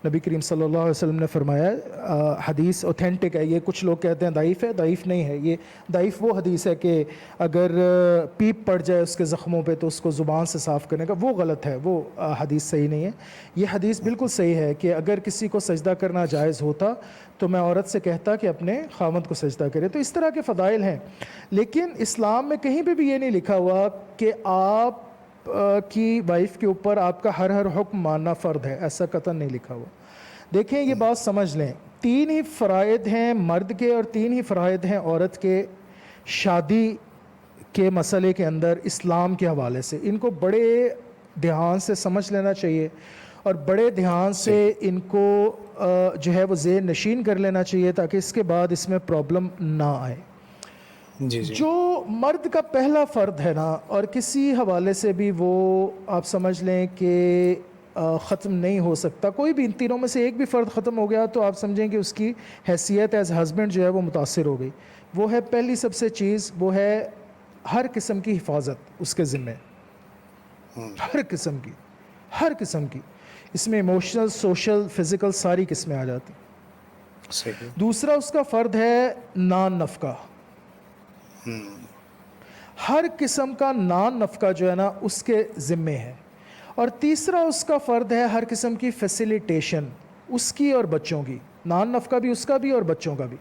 نبی کریم صلی اللہ علیہ وسلم نے فرمایا، حدیث اوتھینٹک ہے، یہ کچھ لوگ کہتے ہیں ضعیف ہے، ضعیف نہیں ہے یہ، ضعیف وہ حدیث ہے کہ اگر پیپ پڑ جائے اس کے زخموں پہ تو اس کو زبان سے صاف کرنے کا، وہ غلط ہے، وہ حدیث صحیح نہیں ہے۔ یہ حدیث بالکل صحیح ہے کہ اگر کسی کو سجدہ کرنا جائز ہوتا تو میں عورت سے کہتا کہ اپنے خاوند کو سجدہ کرے۔ تو اس طرح کے فضائل ہیں، لیکن اسلام میں کہیں پہ بھی یہ نہیں لکھا ہوا کہ آپ کی وائف کے اوپر آپ کا ہر حکم ماننا فرض ہے، ایسا قطعاً نہیں لکھا ہوا۔ دیکھیں یہ بات سمجھ لیں، 3 ہی فرائض ہیں مرد کے اور 3 ہی فرائض ہیں عورت کے شادی کے مسئلے کے اندر اسلام کے حوالے سے۔ ان کو بڑے دھیان سے سمجھ لینا چاہیے اور بڑے دھیان سے ان کو جو ہے وہ ذہن نشین کر لینا چاہیے تاکہ اس کے بعد اس میں پرابلم نہ آئے۔ جی جی جو مرد کا پہلا فرد ہے نا، اور کسی حوالے سے بھی وہ آپ سمجھ لیں کہ ختم نہیں ہو سکتا، کوئی بھی ان تینوں میں سے ایک بھی فرد ختم ہو گیا تو آپ سمجھیں کہ اس کی حیثیت ایز ہسبینڈ جو ہے وہ متاثر ہو گئی۔ وہ ہے پہلی سب سے چیز، وہ ہے ہر قسم کی حفاظت اس کے ذمے، ہر قسم کی، اس میں ایموشنل، سوشل، فزیکل ساری قسمیں آ جاتی۔ صحیح۔ دوسرا اس کا فرد ہے نان نفقہ، ہر قسم کا نان نفقہ جو ہے نا اس کے ذمے ہے۔ اور تیسرا اس کا فرد ہے ہر قسم کی فیسیلیٹیشن، اس کی اور بچوں کی، نان نفقہ بھی اس کا بھی اور بچوں کا بھی۔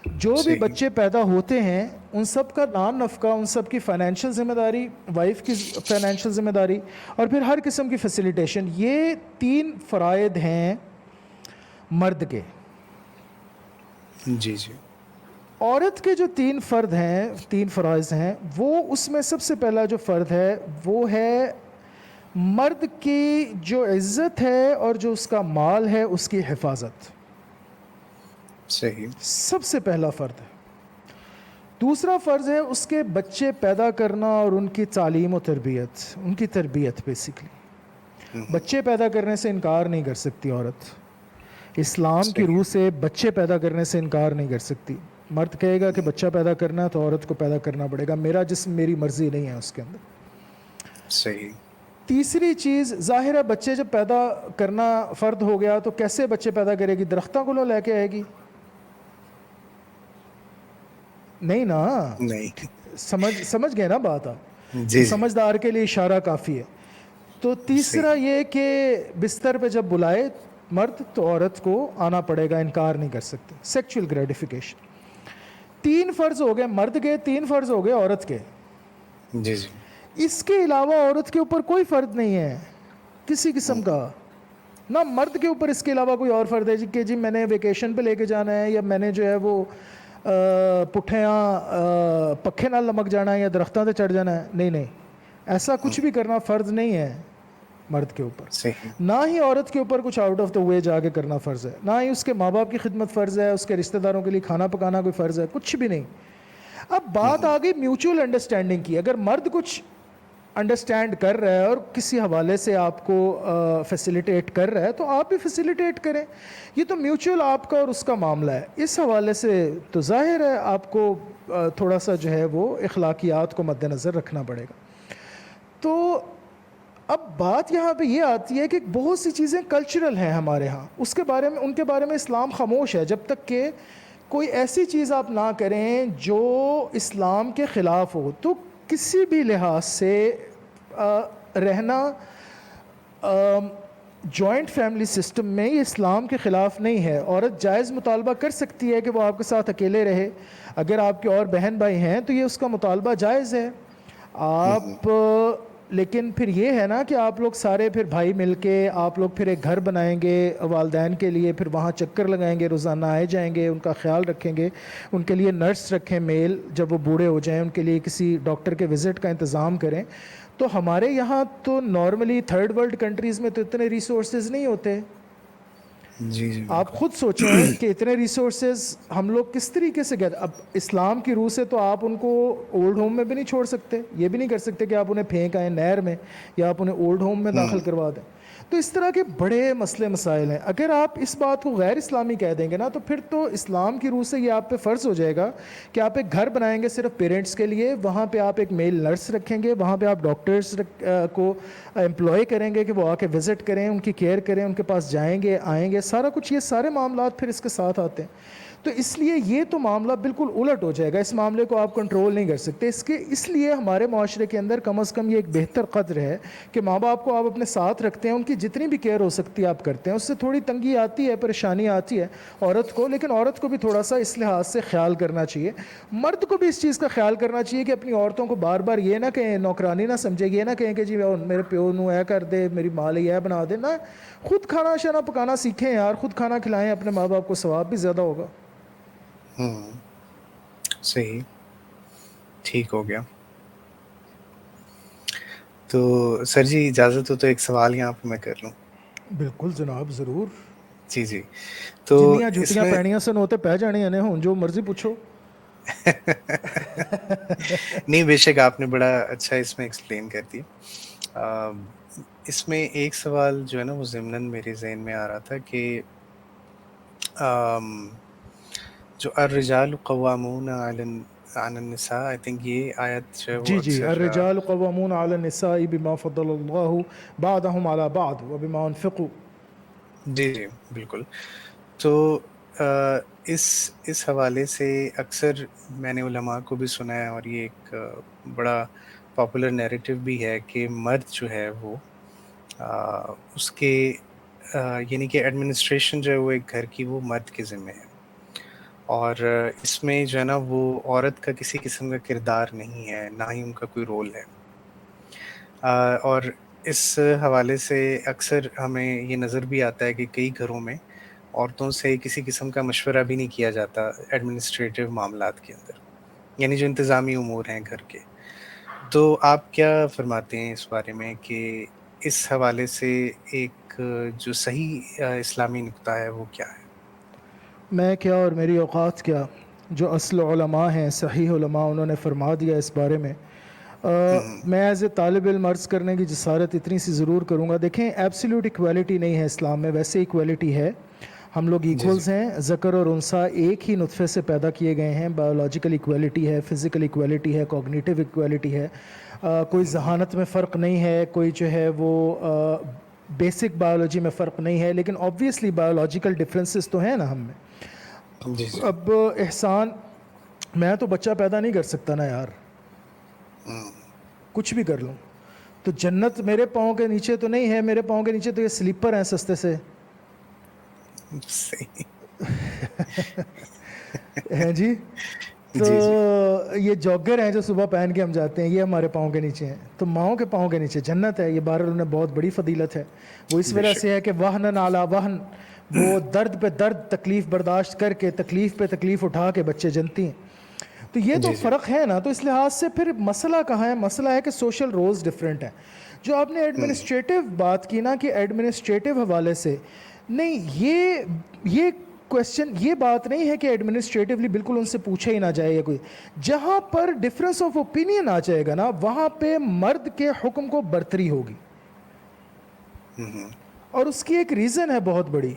جو بھی صحیح۔ بچے پیدا ہوتے ہیں ان سب کا نان نفقہ، ان سب کی فائنینشیل ذمہ داری، وائف کی فائنینشیل ذمہ داری، اور پھر ہر قسم کی فیسیلیٹیشن۔ یہ 3 فرائض ہیں مرد کے۔ جی جی عورت کے جو 3 فرد ہیں، 3 فرائض ہیں، وہ اس میں سب سے پہلا جو فرد ہے وہ ہے مرد کی جو عزت ہے اور جو اس کا مال ہے اس کی حفاظت، صحیح۔ سب سے پہلا فرد ہے۔ دوسرا فرض ہے اس کے بچے پیدا کرنا اور ان کی تعلیم و تربیت، ان کی تربیت بیسیکلی۔ بچے پیدا کرنے سے انکار نہیں کر سکتی عورت، اسلام کی روح سے بچے پیدا کرنے سے انکار نہیں کر سکتی۔ مرد کہے گا کہ بچہ پیدا کرنا ہے تو عورت کو پیدا کرنا پڑے گا، میرا جسم میری مرضی نہیں ہے اس کے اندر۔ صحیح۔ تیسری چیز ظاہر ہے، بچے جب پیدا کرنا فرد ہو گیا تو کیسے بچے پیدا کرے گی؟ درختوں کو لے کے آئے گی؟ نہیں نا، نہیں۔ سمجھ گئے نا بات آپ؟ جی سمجھدار کے لیے اشارہ کافی ہے۔ تو تیسرا یہ کہ بستر پہ جب بلائے مرد تو عورت کو آنا پڑے گا، انکار نہیں کر سکتے۔ Sexual gratification. 3 فرض ہو گئے مرد کے، 3 فرض ہو گئے عورت کے۔ جی جی اس کے علاوہ عورت کے اوپر کوئی فرض نہیں ہے کسی قسم کا، نہ مرد کے اوپر اس کے علاوہ کوئی اور فرض ہے کہ جی میں نے ویکیشن پہ لے کے جانا ہے، یا میں نے جو ہے وہ پٹھیاں پکھے نہ لمک جانا ہے، یا درختوں پہ چڑھ جانا ہے۔ نہیں، ایسا کچھ بھی کرنا فرض نہیں ہے مرد کے اوپر۔ صحیح۔ نہ ہی عورت کے اوپر کچھ آؤٹ آف دا وے جا کے کرنا فرض ہے، نہ ہی اس کے ماں باپ کی خدمت فرض ہے، اس کے رشتہ داروں کے لیے کھانا پکانا کوئی فرض ہے، کچھ بھی نہیں۔ اب بات آ گئی میوچول انڈرسٹینڈنگ کی۔ اگر مرد کچھ انڈرسٹینڈ کر رہا ہے اور کسی حوالے سے آپ کو فیسیلیٹیٹ کر رہا ہے تو آپ بھی فیسیلیٹیٹ کریں، یہ تو میوچول آپ کا اور اس کا معاملہ ہے۔ اس حوالے سے تو ظاہر ہے آپ کو تھوڑا سا جو ہے وہ اخلاقیات کو مد نظر رکھنا پڑے گا۔ تو اب بات یہاں پہ یہ آتی ہے کہ بہت سی چیزیں کلچرل ہیں ہمارے ہاں، اس کے بارے میں، ان کے بارے میں اسلام خاموش ہے، جب تک کہ کوئی ایسی چیز آپ نہ کریں جو اسلام کے خلاف ہو۔ تو کسی بھی لحاظ سے رہنا جوائنٹ فیملی سسٹم میں یہ اسلام کے خلاف نہیں ہے۔ عورت جائز مطالبہ کر سکتی ہے کہ وہ آپ کے ساتھ اکیلے رہے، اگر آپ کے اور بہن بھائی ہیں تو یہ اس کا مطالبہ جائز ہے۔ آپ لیکن پھر یہ ہے نا کہ آپ لوگ سارے پھر بھائی مل کے آپ لوگ پھر ایک گھر بنائیں گے والدین کے لیے، پھر وہاں چکر لگائیں گے، روزانہ آئے جائیں گے، ان کا خیال رکھیں گے، ان کے لیے نرس رکھیں میل، جب وہ بوڑھے ہو جائیں ان کے لیے کسی ڈاکٹر کے وزٹ کا انتظام کریں۔ تو ہمارے یہاں تو نارملی 3rd ورلڈ کنٹریز میں تو اتنے ریسورسز نہیں ہوتے، جی جی آپ بالکل. خود سوچیں کہ اتنے ریسورسز ہم لوگ کس طریقے سے گئے. اب اسلام کی روح سے تو آپ ان کو اولڈ ہوم میں بھی نہیں چھوڑ سکتے, یہ بھی نہیں کر سکتے کہ آپ انہیں پھینک آئیں نہر میں یا آپ انہیں اولڈ ہوم میں داخل کروا دیں. تو اس طرح کے بڑے مسئلے مسائل ہیں. اگر آپ اس بات کو غیر اسلامی کہہ دیں گے نا, تو پھر تو اسلام کی روح سے یہ آپ پہ فرض ہو جائے گا کہ آپ ایک گھر بنائیں گے صرف پیرنٹس کے لیے, وہاں پہ آپ ایک میل نرس رکھیں گے, وہاں پہ آپ ڈاکٹرس کو امپلائی کریں گے کہ وہ آ کے وزٹ کریں, ان کی کیئر کریں, ان کے پاس جائیں گے آئیں گے, سارا کچھ, یہ سارے معاملات پھر اس کے ساتھ آتے ہیں. تو اس لیے یہ تو معاملہ بالکل الٹ ہو جائے گا, اس معاملے کو آپ کنٹرول نہیں کر سکتے. اس لیے ہمارے معاشرے کے اندر کم از کم یہ ایک بہتر قدر ہے کہ ماں باپ کو آپ اپنے ساتھ رکھتے ہیں, ان کی جتنی بھی کیئر ہو سکتی ہے آپ کرتے ہیں. اس سے تھوڑی تنگی آتی ہے, پریشانی آتی ہے عورت کو, لیکن عورت کو بھی تھوڑا سا اس لحاظ سے خیال کرنا چاہیے. مرد کو بھی اس چیز کا خیال کرنا چاہیے کہ اپنی عورتوں کو بار بار یہ نہ کہیں, نوکرانی نہ سمجھے, یہ نہ کہیں کہ جی میرے پیو نو اے کر دے, میری ماں لے یہ بنا دے. نہ, خود کھانا شانا پکانا سیکھیں یار, خود کھانا کھلائیں اپنے ماں باپ کو, ثواب بھی زیادہ ہوگا. صحیح, ٹھیک ہو گیا. تو سر جی اجازت ہو تو ایک سوال یہاں پہ میں کر لوں؟ بالکل جناب, ضرور. جی جی. تو جنیاں اس جوتیاں میں پینیاں سے نوتے پہ جانے ہیں, ہوں جو مرضی پوچھو. نہیں, بے شک آپ نے بڑا اچھا اس میں ایکسپلین کر دی. اس میں ایک سوال جو ہے نا وہ ضمناً میرے ذہن میں آ رہا تھا کہ جو الرجال قوامون عن النساء, آئی تھنک یہ آیت جو ہے وہ جی جی, اکثر الرجال قوامون علی النساء بما فضل اللہ بعضهم علی بعض وبما انفقوا. جی جی بالکل. تو اس حوالے سے اکثر میں نے علماء کو بھی سنا ہے, اور یہ ایک بڑا پاپولر نیریٹو بھی ہے کہ مرد جو ہے وہ اس کے یعنی کہ ایڈمنسٹریشن جو ہے وہ ایک گھر کی وہ مرد کے ذمہ ہے, اور اس میں جو ہے نا وہ عورت کا کسی قسم کا کردار نہیں ہے, نہ ہی ان کا کوئی رول ہے. اور اس حوالے سے اکثر ہمیں یہ نظر بھی آتا ہے کہ کئی گھروں میں عورتوں سے کسی قسم کا مشورہ بھی نہیں کیا جاتا ایڈمنسٹریٹو معاملات کے اندر, یعنی جو انتظامی امور ہیں گھر کے. تو آپ کیا فرماتے ہیں اس بارے میں کہ اس حوالے سے ایک جو صحیح اسلامی نقطہ ہے وہ کیا ہے؟ میں کیا اور میری اوقات کیا, جو اصل علماء ہیں, صحیح علماء, انہوں نے فرما دیا اس بارے میں. میں ایز اے طالب علم عرض کرنے کی جسارت اتنی سی ضرور کروں گا. دیکھیں, ایبسلیوٹ ایکویلٹی نہیں ہے اسلام میں, ویسے ایکویلٹی ہے, ہم لوگ جی جی ایکولز ہیں, ذکر اور انثیٰ ایک ہی نطفے سے پیدا کیے گئے ہیں. بایولوجیکل ایکویلٹی ہے, فزیکل ایکویلٹی ہے, کوگنیٹیو ایکویلٹی ہے, کوئی ذہانت میں فرق نہیں ہے, کوئی جو ہے وہ بیسک بایولوجی میں فرق نہیں ہے, لیکن آبویسلی بایولوجیکل ڈفرینسز تو ہیں نا ہم میں. جی جی. اب احسان, میں تو بچہ پیدا نہیں کر سکتا نا یار, کچھ بھی کر لوں. تو جنت میرے پاؤں کے نیچے تو نہیں ہے, میرے پاؤں کے نیچے تو یہ سلیپر ہیں سستے سے, صحیح. ہیں جی. تو جی جی یہ جوگر ہیں جو صبح پہن کے ہم جاتے ہیں, یہ ہمارے پاؤں کے نیچے ہیں. تو ماؤں کے پاؤں کے نیچے جنت ہے, یہ بہرحال انہیں بہت بڑی فضیلت ہے. وہ اس بے وجہ سے شک. ہے کہ وہن علی وہن, وہ درد پہ درد, تکلیف برداشت کر کے, تکلیف پہ تکلیف اٹھا کے بچے جنتی ہیں. تو یہ تو جی جی. فرق ہے نا. تو اس لحاظ سے پھر مسئلہ کہاں ہے؟ مسئلہ ہے کہ سوشل رولز ڈفرینٹ ہیں. جو آپ نے ایڈمنسٹریٹو بات کی نا کہ ایڈمنسٹریٹو حوالے سے, نہیں, یہ کوشچن, یہ بات نہیں ہے کہ ایڈمنسٹریٹولی بالکل ان سے پوچھا ہی نہ جائے یا کوئی. جہاں پر ڈفرینس آف اوپینین آ جائے گا نا, وہاں پہ مرد کے حکم کو برتری ہوگی. اور اس کی ایک ریزن ہے بہت بڑی,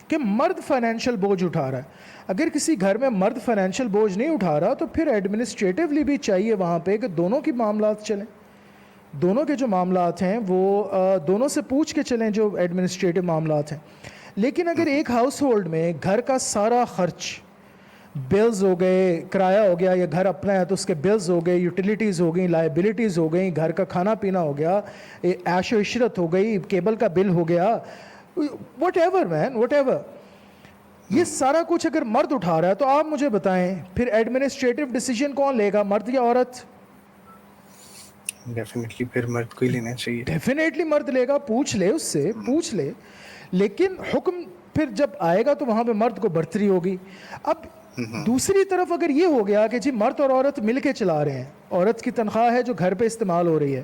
کہ مرد فائنینشیل بوجھ اٹھا رہا ہے. اگر کسی گھر میں مرد فائنینشیل بوجھ نہیں اٹھا رہا, تو پھر ایڈمنسٹریٹولی بھی چاہیے وہاں پہ کہ دونوں کی معاملات چلیں, دونوں کے جو معاملات ہیں وہ دونوں سے پوچھ کے چلیں جو ایڈمنسٹریٹو معاملات ہیں. لیکن اگر ایک ہاؤس ہولڈ میں گھر کا سارا خرچ, بلز ہو گئے, کرایہ ہو گیا, یا گھر اپنا ہے تو اس کے بلز ہو گئے, یوٹیلیٹیز ہو گئیں, لائبلٹیز ہو گئیں, گھر کا کھانا پینا ہو گیا, عیش و عشرت ہو گئی, کیبل کا بل ہو گیا, whatever man, whatever, یہ سارا کچھ اگر مرد اٹھا رہا ہے, تو آپ مجھے بتائیں پھر ایڈمنسٹریٹو ڈیسیجن کون لے گا, مرد یا عورت؟ ڈیفینیٹلی پھر مرد کو ہی لینا چاہیے. ڈیفینیٹلی مرد لے گا, پوچھ لے اس سے, پوچھ لے. لیکن حکم پھر جب آئے گا تو وہاں پہ مرد کو برتری ہوگی. اب دوسری طرف اگر یہ ہو گیا کہ جی مرد اور عورت مل کے چلا رہے ہیں, عورت کی تنخواہ ہے جو گھر پہ استعمال ہو رہی ہے,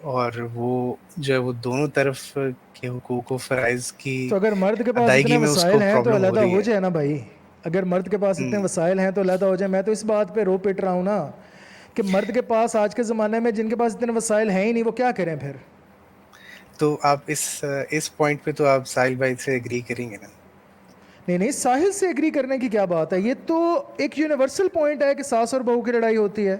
اور وہ جو ہے وہ دونوں طرف کے حقوق و فرائض کی تو اگر مرد کے پاس اتنے ادائیگی میں اس کو وسائل ہیں تو پرابلم ہو علیحدہ رہی ہو ہے. جائے نا بھائی. اگر مرد کے پاس اتنے وسائل ہیں تو علیحدہ ہو جائے. میں تو اس بات پہ رو پٹ رہا ہوں نا کہ مرد کے پاس آج کے زمانے میں جن کے پاس اتنے وسائل ہیں ہی نہیں وہ کیا کریں پھر. تو آپ اس پوائنٹ پہ تو آپ ساحل بھائی سے ایگری کریں گے نا؟ نہیں ساحل سے ایگری کرنے کی کیا بات ہے. یہ تو ایک یونیورسل پوائنٹ ہے کہ ساس اور بہو کی لڑائی ہوتی ہے.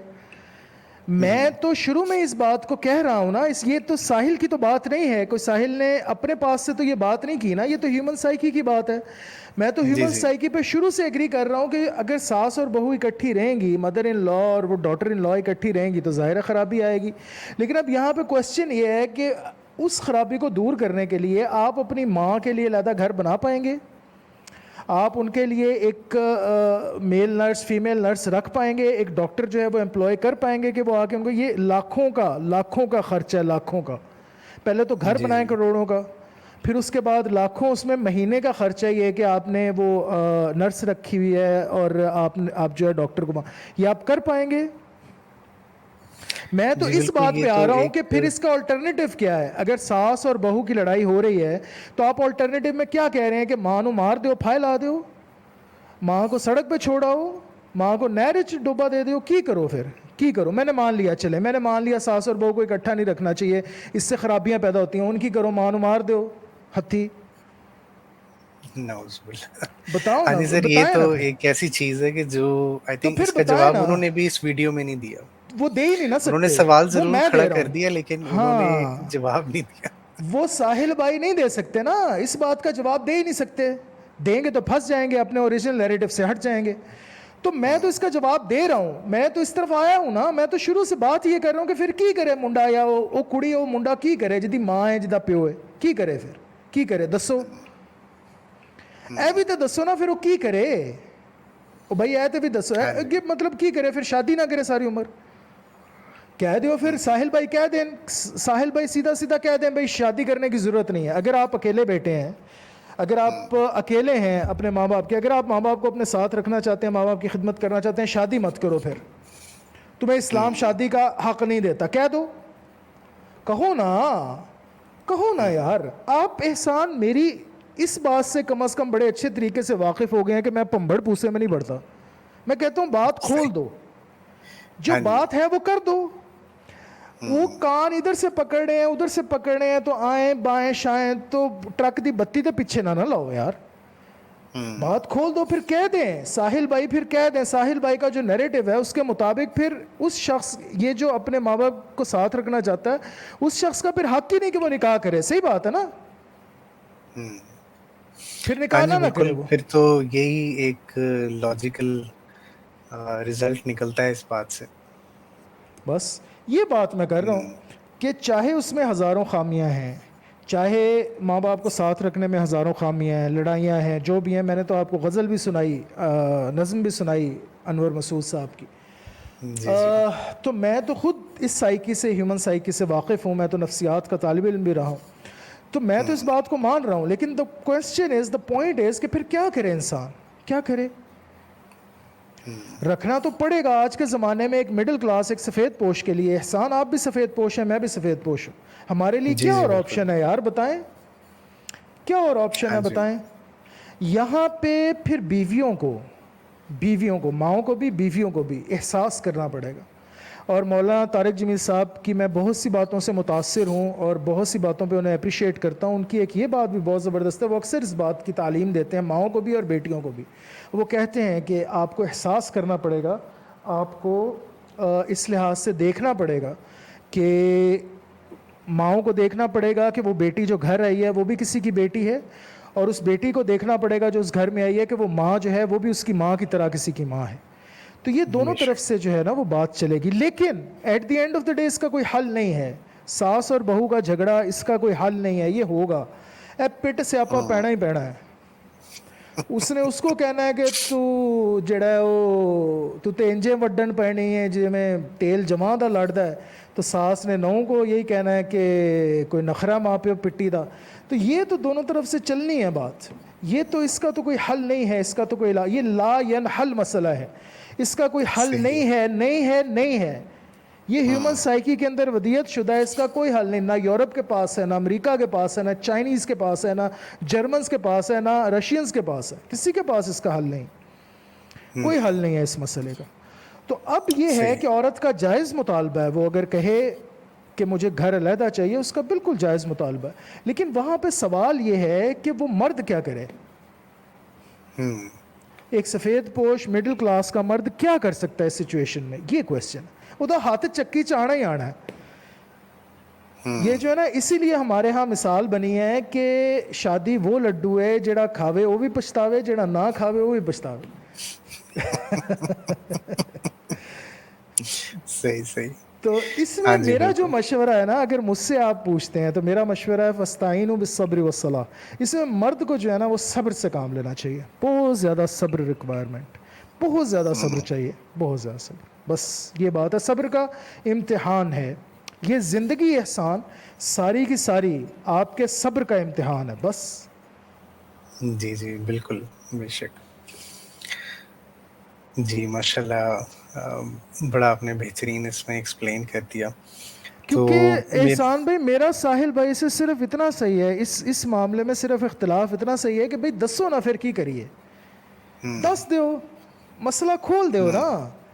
میں تو شروع میں اس بات کو کہہ رہا ہوں نا, یہ تو ساحل کی تو بات نہیں ہے. کوئی ساحل نے اپنے پاس سے تو یہ بات نہیں کی نا, یہ تو ہیومن سائیکی کی بات ہے. میں تو جی ہیومن جی. سائیکی پہ شروع سے ایگری کر رہا ہوں کہ اگر ساس اور بہو اکٹھی رہیں گی, مدر ان لا اور وہ ڈاٹر ان لا اکٹھی رہیں گی تو ظاہر خرابی آئے گی. لیکن اب یہاں پہ کوشچن یہ ہے کہ اس خرابی کو دور کرنے کے لیے آپ اپنی ماں کے لیے علیحدہ گھر بنا پائیں گے؟ آپ ان کے لیے ایک میل نرس فیمیل نرس رکھ پائیں گے؟ ایک ڈاکٹر جو ہے وہ امپلائی کر پائیں گے کہ وہ آ کے ان کو, یہ لاکھوں کا خرچہ ہے, لاکھوں کا. پہلے تو گھر جی بنائیں جی. کروڑوں کا, پھر اس کے بعد لاکھوں اس میں مہینے کا خرچہ یہ ہے کہ آپ نے وہ نرس رکھی ہوئی ہے اور آپ جو ہے ڈاکٹر کو, یہ آپ کر پائیں گے؟ میں تو جی اس بالکل. بات یہ پہ تو آ رہا ہوں کہ ایک پھر اس کا آلٹرنیٹیو کیا ہے. اگر ساس اور بہو کی لڑائی ہو رہی ہے تو آپ آلٹرنیٹیو میں کیا کہہ رہے ہیں کہ ماں نو مار دو, پھائل آ دو, ماں کو سڑک پہ چھوڑاؤ, ماں کو نہر ڈوبا دے دو, کی کرو پھر کی کرو. میں نے مان لیا, چلے میں نے مان لیا ساس اور بہو کو اکٹھا نہیں رکھنا چاہیے, اس سے خرابیاں پیدا ہوتی ہیں, ان کی کرو, ماں نو مار دو ہتھی. نعوذ باللہ. بتاؤ ہاں نا, جی سر, یہ بتائیں نا تو پھر. ایک ایسی چیز ہے کہ جو آئی تو تھنک پھر اس کا بتائیں جواب نا, انہوں نے بھی اس ویڈیو میں نہیں دیا. وہ دے ہی نہیں نہ انہوں نے سکتے, سوال وہ ضرور میں کھڑا دے رہا کر ہوں. دیا لیکن انہوں نے ہاں, جواب نہیں دیا. وہ ساحل بھائی نہیں دے سکتے نا, اس بات کا جواب دے ہی نہیں سکتے. دیں گے تو پھنس جائیں گے, اپنے اوریجنل نیریٹو سے ہٹ جائیں گے. تو میں تو اس کا جواب دے رہا ہوں, میں تو اس طرف آیا ہوں نا. میں تو شروع سے بات یہ کر رہا ہوں کہ پھر کی کرے منڈا یا وہ کڑی وہ منڈا کی کرے جدی ماں ہے جدا پیو ہے, کی کرے پھر کی کرے دسو, اے بھی تو دسو نا پھر وہ کی کرے. او بھائی اے تو بھی دسو, ہاں جی. مطلب کی کرے پھر شادی نہ کرے ساری عمر. کہہ دیو پھر ساحل بھائی کہہ دیں, ساحل بھائی سیدھا کہہ دیں بھائی شادی کرنے کی ضرورت نہیں ہے. اگر آپ اکیلے بیٹھے ہیں, اگر آپ اکیلے ہیں اپنے ماں باپ کے, اگر آپ ماں باپ کو اپنے ساتھ رکھنا چاہتے ہیں, ماں باپ کی خدمت کرنا چاہتے ہیں, شادی مت کرو. پھر تمہیں اسلام شادی کا حق نہیں دیتا, کہہ دو, کہو نا یار. آپ احسان میری اس بات سے کم از کم بڑے اچھے طریقے سے واقف ہو گئے ہیں کہ میں پمبڑ پوسے میں نہیں بڑھتا. میں کہتا ہوں بات کھول دو, جو ہاں جی. بات ہے وہ کر دو. وہ کان ادھر سے پکڑ رہے ہیں ادھر سے پکڑ رہے ہیں, تو آئیں بائیں شائیں, تو ٹرک دی بتی تو پیچھے نہ لاؤ یار. بات کھول دو, پھر کہہ دیں ساحل بھائی, پھر کہہ دیں ساحل بھائی کا جو نیریٹو ہے اس کے مطابق پھر اس شخص, یہ جو اپنے ماں باپ کو ساتھ رکھنا چاہتا ہے, اس شخص کا پھر حق ہی نہیں کہ وہ نکاح کرے. صحیح بات ہے نا, پھر ہاں نکاح جی نہ کرے بالکل. وہ. پھر تو یہی ایک لاجیکل رزلٹ نکلتا ہے اس بات سے. بس یہ بات میں کر رہا ہوں کہ چاہے اس میں ہزاروں خامیاں ہیں, چاہے ماں باپ کو ساتھ رکھنے میں ہزاروں خامیاں ہیں, لڑائیاں ہیں, جو بھی ہیں. میں نے تو آپ کو غزل بھی سنائی, نظم بھی سنائی انور مسعود صاحب کی. جی جی. تو میں تو خود اس سائیکی سے, ہیومن سائیکی سے واقف ہوں. میں تو نفسیات کا طالب علم بھی رہا ہوں, تو میں تو اس بات کو مان رہا ہوں. لیکن the question is, the point is کہ پھر کیا کرے انسان, کیا کرے. رکھنا تو پڑے گا. آج کے زمانے میں ایک مڈل کلاس, ایک سفید پوش کے لیے, احسان آپ بھی سفید پوش ہیں, میں بھی سفید پوش ہوں, ہمارے لیے جی کیا جی اور بالکل. آپشن ہے یار, بتائیں کیا اور آپشن ہاں ہے جی. بتائیں. یہاں پہ پھر بیویوں کو, ماؤں کو بھی بیویوں کو بھی احساس کرنا پڑے گا. اور مولانا طارق جمیل صاحب کی میں بہت سی باتوں سے متاثر ہوں اور بہت سی باتوں پہ انہیں اپریشیٹ کرتا ہوں. ان کی ایک یہ بات بھی بہت زبردست ہے, وہ اکثر اس بات کی تعلیم دیتے ہیں ماؤں کو بھی اور بیٹیوں کو بھی. وہ کہتے ہیں کہ آپ کو احساس کرنا پڑے گا, آپ کو اس لحاظ سے دیکھنا پڑے گا کہ ماؤں کو دیکھنا پڑے گا کہ وہ بیٹی جو گھر آئی ہے وہ بھی کسی کی بیٹی ہے, اور اس بیٹی کو دیکھنا پڑے گا جو اس گھر میں آئی ہے کہ وہ ماں جو ہے وہ بھی اس کی ماں کی طرح کسی کی ماں ہے. تو یہ دونوں بے طرف شک. سے جو ہے نا وہ بات چلے گی. لیکن at the end of the day اس کا کوئی حل نہیں ہے. ساس اور بہو کا جھگڑا, اس کا کوئی حل نہیں ہے. یہ ہوگا, پیٹ سے آپا پینا ہی پینا ہے. اس نے اس کو کہنا ہے کہ تو جڑا ہے وہ تو انجے وڈن پینی ہے جی میں تیل جمع دا لڑدا ہے. تو ساس نے نہوں کو یہی کہنا ہے کہ کوئی نخرا ماں پیو پٹی دا. تو یہ تو دونوں طرف سے چلنی ہے بات. یہ تو اس کا تو کوئی حل نہیں ہے, اس کا تو کوئی یہ لا ینحل مسئلہ ہے, اس کا کوئی حل صحیح. نہیں ہے, نہیں ہے, نہیں ہے. یہ ہیومن سائیکی کے اندر ودیت شدہ ہے, اس کا کوئی حل نہیں. نہ یورپ کے پاس ہے, نہ امریکہ کے پاس ہے, نہ چائنیز کے پاس ہے, نہ جرمنز کے پاس ہے, نہ رشینز کے پاس ہے. کسی کے پاس اس کا حل نہیں, کوئی حل نہیں ہے اس مسئلے کا. تو اب یہ ہے صحیح. کہ عورت کا جائز مطالبہ ہے, وہ اگر کہے کہ مجھے گھر علیحدہ چاہیے, اس کا بالکل جائز مطالبہ ہے. لیکن وہاں پہ سوال یہ ہے کہ وہ مرد کیا کرے. ایک سفید پوش مڈل کلاس کا مرد کیا کر سکتا ہے اس سچویشن میں, یہ کویسچن. وہ تو ہاتھ چکی چانا ہی آنا ہے. یہ جو ہے نا, اسی لیے ہمارے ہاں مثال بنی ہے کہ شادی وہ لڈو ہے جڑا کھاوے وہ بھی پچھتاوے, جڑا نہ کھاوے وہ بھی پچھتاوے. صحیح صحیح. تو اس ہاں میں جی میرا جو بالکل. مشورہ ہے نا, اگر مجھ سے آپ پوچھتے ہیں تو میرا مشورہ ہے فاستعینوا بالصبر والصلاح. اس میں مرد کو جو ہے نا وہ صبر سے کام لینا چاہیے. بہت زیادہ صبر ریکوائرمنٹ, بہت زیادہ صبر چاہیے, بہت زیادہ صبر. بس یہ بات ہے, صبر کا امتحان ہے یہ زندگی. احسان ساری کی ساری آپ کے صبر کا امتحان ہے بس. جی جی بالکل, بے شک. جی ماشاء اللہ, بڑا آپ نے بہترین اس میں ایکسپلین کر دیا. تو کیونکہ احسان بھائی میرا ساحل بھائی سے صرف اتنا صحیح ہے, اس معاملے میں صرف اختلاف اتنا صحیح ہے کہ بھائی دسو نا پھر کی کریے. دس دیو, مسئلہ کھول دیو نا.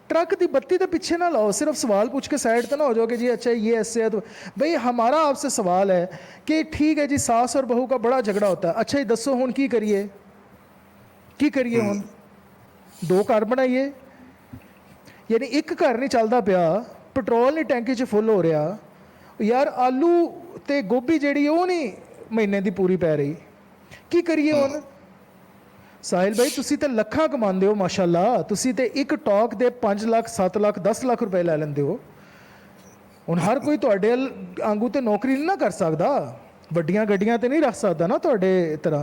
ٹرک دی بتی تو پیچھے نہ لاؤ, صرف سوال پوچھ کے سائڈ تو نہ ہو جاؤ کہ جی اچھا یہ ایسے ہے. تو بھائی ہمارا آپ سے سوال ہے کہ ٹھیک ہے جی ساس اور بہو کا بڑا جھگڑا ہوتا ہے, اچھا یہ دسو ہن کی کریے, کی کریے ہن. دو گھر بنائیے, یعنی ایک گھر نہیں چلتا پیا, پٹرول نہیں ٹینکی 'ਚ فل ہو رہا یار, آلو تے گوبھی جیڑی وہ نہیں مہینے دی پوری پی رہی, کی کریے ہن. ساحل بھائی تسی تے لکھاں کماندے ہو ماشاء اللہ, تسی تے ایک ٹاک دے 5 لاکھ 7 لاکھ 10 لاکھ روپے لے لیندے ہو. ہن ہر کوئی تواڈے آنگو تے نوکری نہیں نہ کر سکدا, وڈیاں گڈیاں تے نہیں رکھ سکدا نا تواڈے طرح,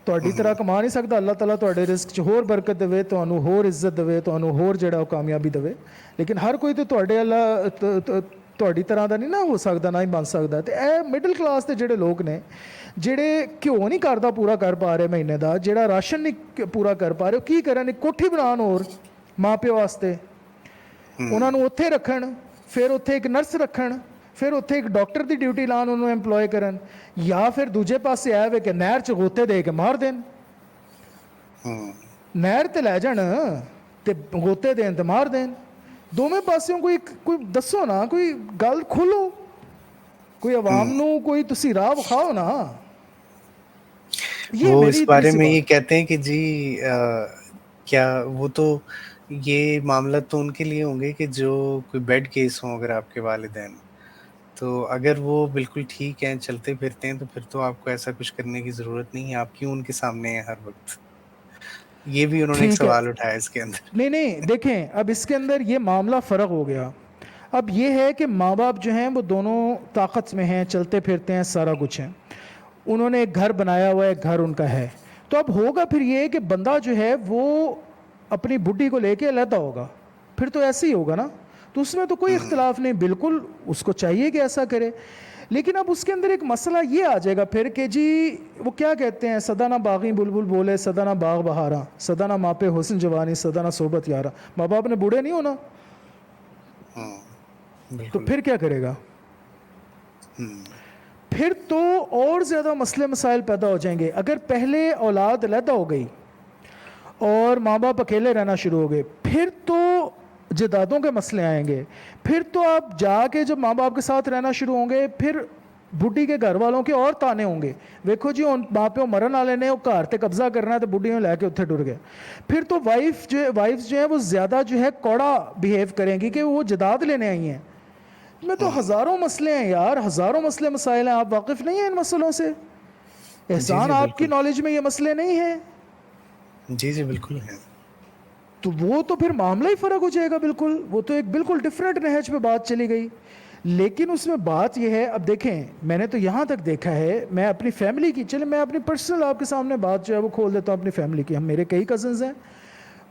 تواڈی طرح کما نہیں سکدا. اللہ تعالیٰ تواڈے رزق 'ਚ ہور برکت دے, تانوں ہور عزت دے, تانوں ہور جڑا کامیابی دے. لیکن ہر کوئی تے تواڈے اللہ تواڈی طرح دا نہیں نہ ہو سکدا, نہ ہی بن سکدا. تے اے مڈل کلاس دے جڑے لوگ نے, جڑے گھیو نہیں کردا پورا کر پا رہے مہینے دا, جڑا راشن نہیں پورا کر پا رہے, کی کرن, کوٹھی بنان اور ماں پیو واسطے, انہاں نوں اوتھے رکھن, پھر اوتھے ایک نرس رکھن, پھر اوتھے ایک ڈاکٹر دی ڈیوٹی لان, انہوں امپلوائے کرن, یا پھر دوجے پاسے آئے ہوئے کہ نہر 'ਚ غوطے دے کے مار دین. نہر تے لے جان تے غوطے دین تے مار دین. دونوں پاسوں کوئی دسو نا, کوئی گل کھولو, کوئی عوام نو کوئی تسی راہ وکھاؤ نا. یہ وہ اس میری اتنی بارے سی میں یہ بات. کہتے ہیں کہ جی کیا وہ تو یہ معاملہ تو ان کے لیے ہوں گے کہ جو کوئی بیڈ کیس ہوں اگر آپ کے والدین, تو اگر وہ بالکل ٹھیک ہیں, چلتے پھرتے ہیں, تو پھر تو آپ کو ایسا کچھ کرنے کی ضرورت نہیں ہے. آپ کیوں ان کے سامنے ہیں ہر وقت. یہ بھی انہوں نے ایک ٹھیک ہے, سوال اٹھایا اس کے اندر. نہیں دیکھیں اب اس کے اندر یہ معاملہ فرق ہو گیا. اب یہ ہے کہ ماں باپ جو ہیں وہ دونوں طاقت میں ہیں, چلتے پھرتے ہیں, سارا کچھ ہے. انہوں نے ایک گھر بنایا ہوا ہے, ایک گھر ان کا ہے. تو اب ہوگا پھر یہ کہ بندہ جو ہے وہ اپنی بڈھی کو لے کے علیحدہ ہوگا, پھر تو ایسے ہی ہوگا نا. تو اس میں تو کوئی اختلاف نہیں, بالکل اس کو چاہیے کہ ایسا کرے. لیکن اب اس کے اندر ایک مسئلہ یہ آ جائے گا پھر کہ جی وہ کیا کہتے ہیں, سدا نہ باغی بلبل بولے, سدا نہ باغ بہارا, سدا نہ ماپے حسن جوانی, سدا نہ صحبت یارا. ماں باپ نے بوڑھے نہیں ہونا, تو بالکل. پھر کیا کرے گا. پھر تو اور زیادہ مسئلے مسائل پیدا ہو جائیں گے. اگر پہلے اولاد علیحدہ ہو گئی اور ماں باپ اکیلے رہنا شروع ہو گئے, پھر تو جدادوں کے مسئلے آئیں گے. پھر تو آپ جا کے جب ماں باپ کے ساتھ رہنا شروع ہوں گے, پھر بڈھی کے گھر والوں کے اور تانے ہوں گے, ویکھو جی ہن ماں پیو مرن والے نے, وہ گھر تے قبضہ کرنا ہے, تو بڈھی لے کے اتنے ٹر گئے. پھر تو وائفز جو ہے وہ زیادہ جو ہے کوڑا بیہیو کریں گی کہ وہ جداد لینے آئی ہیں. میں تو ہزاروں مسئلے ہیں یار, ہزاروں مسئلے مسائل ہیں. آپ واقف نہیں ہیں ان مسئلوں سے. جی احسان جی آپ کی بالکل. نالج میں یہ مسئلے نہیں ہیں. جی جی بالکل ہے. تو وہ تو پھر معاملہ ہی فرق ہو جائے گا بالکل. وہ تو ایک بالکل ڈفرینٹ نہج پہ بات چلی گئی. لیکن اس میں بات یہ ہے, اب دیکھیں میں نے تو یہاں تک دیکھا ہے, میں اپنی فیملی کی, چلے میں اپنی پرسنل آپ کے سامنے بات جو ہے وہ کھول دیتا ہوں اپنی فیملی کی. ہم میرے کئی کزنز ہیں,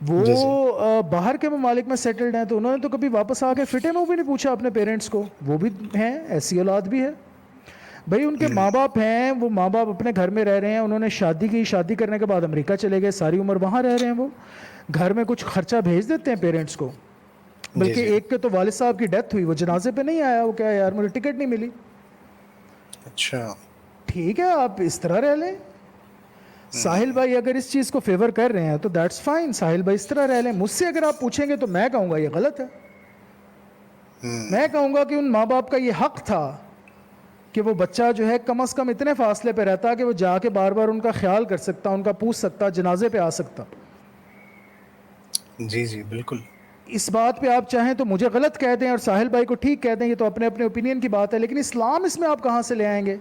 جی جی. وہ باہر کے ممالک میں سیٹلڈ ہیں, تو انہوں نے تو کبھی واپس آ کے فٹے منہ بھی نہیں پوچھا اپنے پیرنٹس کو. وہ بھی ہیں, ایسی اولاد بھی ہے بھائی. ان کے ماں باپ ہیں, وہ ماں باپ اپنے گھر میں رہ رہے ہیں, انہوں نے شادی کی, شادی کرنے کے بعد امریکہ چلے گئے, ساری عمر وہاں رہ رہے ہیں. وہ گھر میں کچھ خرچہ بھیج دیتے ہیں پیرنٹس کو, جی بلکہ جی ایک کے تو والد صاحب کی ڈیتھ ہوئی, وہ جنازے پہ نہیں آیا, وہ کیا یار مجھے ٹکٹ نہیں ملی. اچھا ٹھیک ہے آپ اس طرح رہ لیں. ساحل بھائی اگر اس چیز کو فیور کر رہے ہیں تو دیٹس فائن, ساحل بھائی اس طرح رہ لیں. مجھ سے اگر آپ پوچھیں گے تو میں کہوں گا یہ غلط ہے. میں کہوں گا کہ ان ماں باپ کا یہ حق تھا کہ وہ بچہ جو ہے کم از کم اتنے فاصلے پہ رہتا کہ وہ جا کے بار بار ان کا خیال کر سکتا, ان کا پوچھ سکتا, جنازے پہ آ سکتا. جی جی بالکل. اس بات پہ آپ چاہیں تو مجھے غلط کہہ دیں اور ساحل بھائی کو ٹھیک کہہ دیں, یہ تو اپنے اپنے اوپینین کی بات ہے, لیکن اسلام اس میں آپ کہاں سے لے آئیں گے؟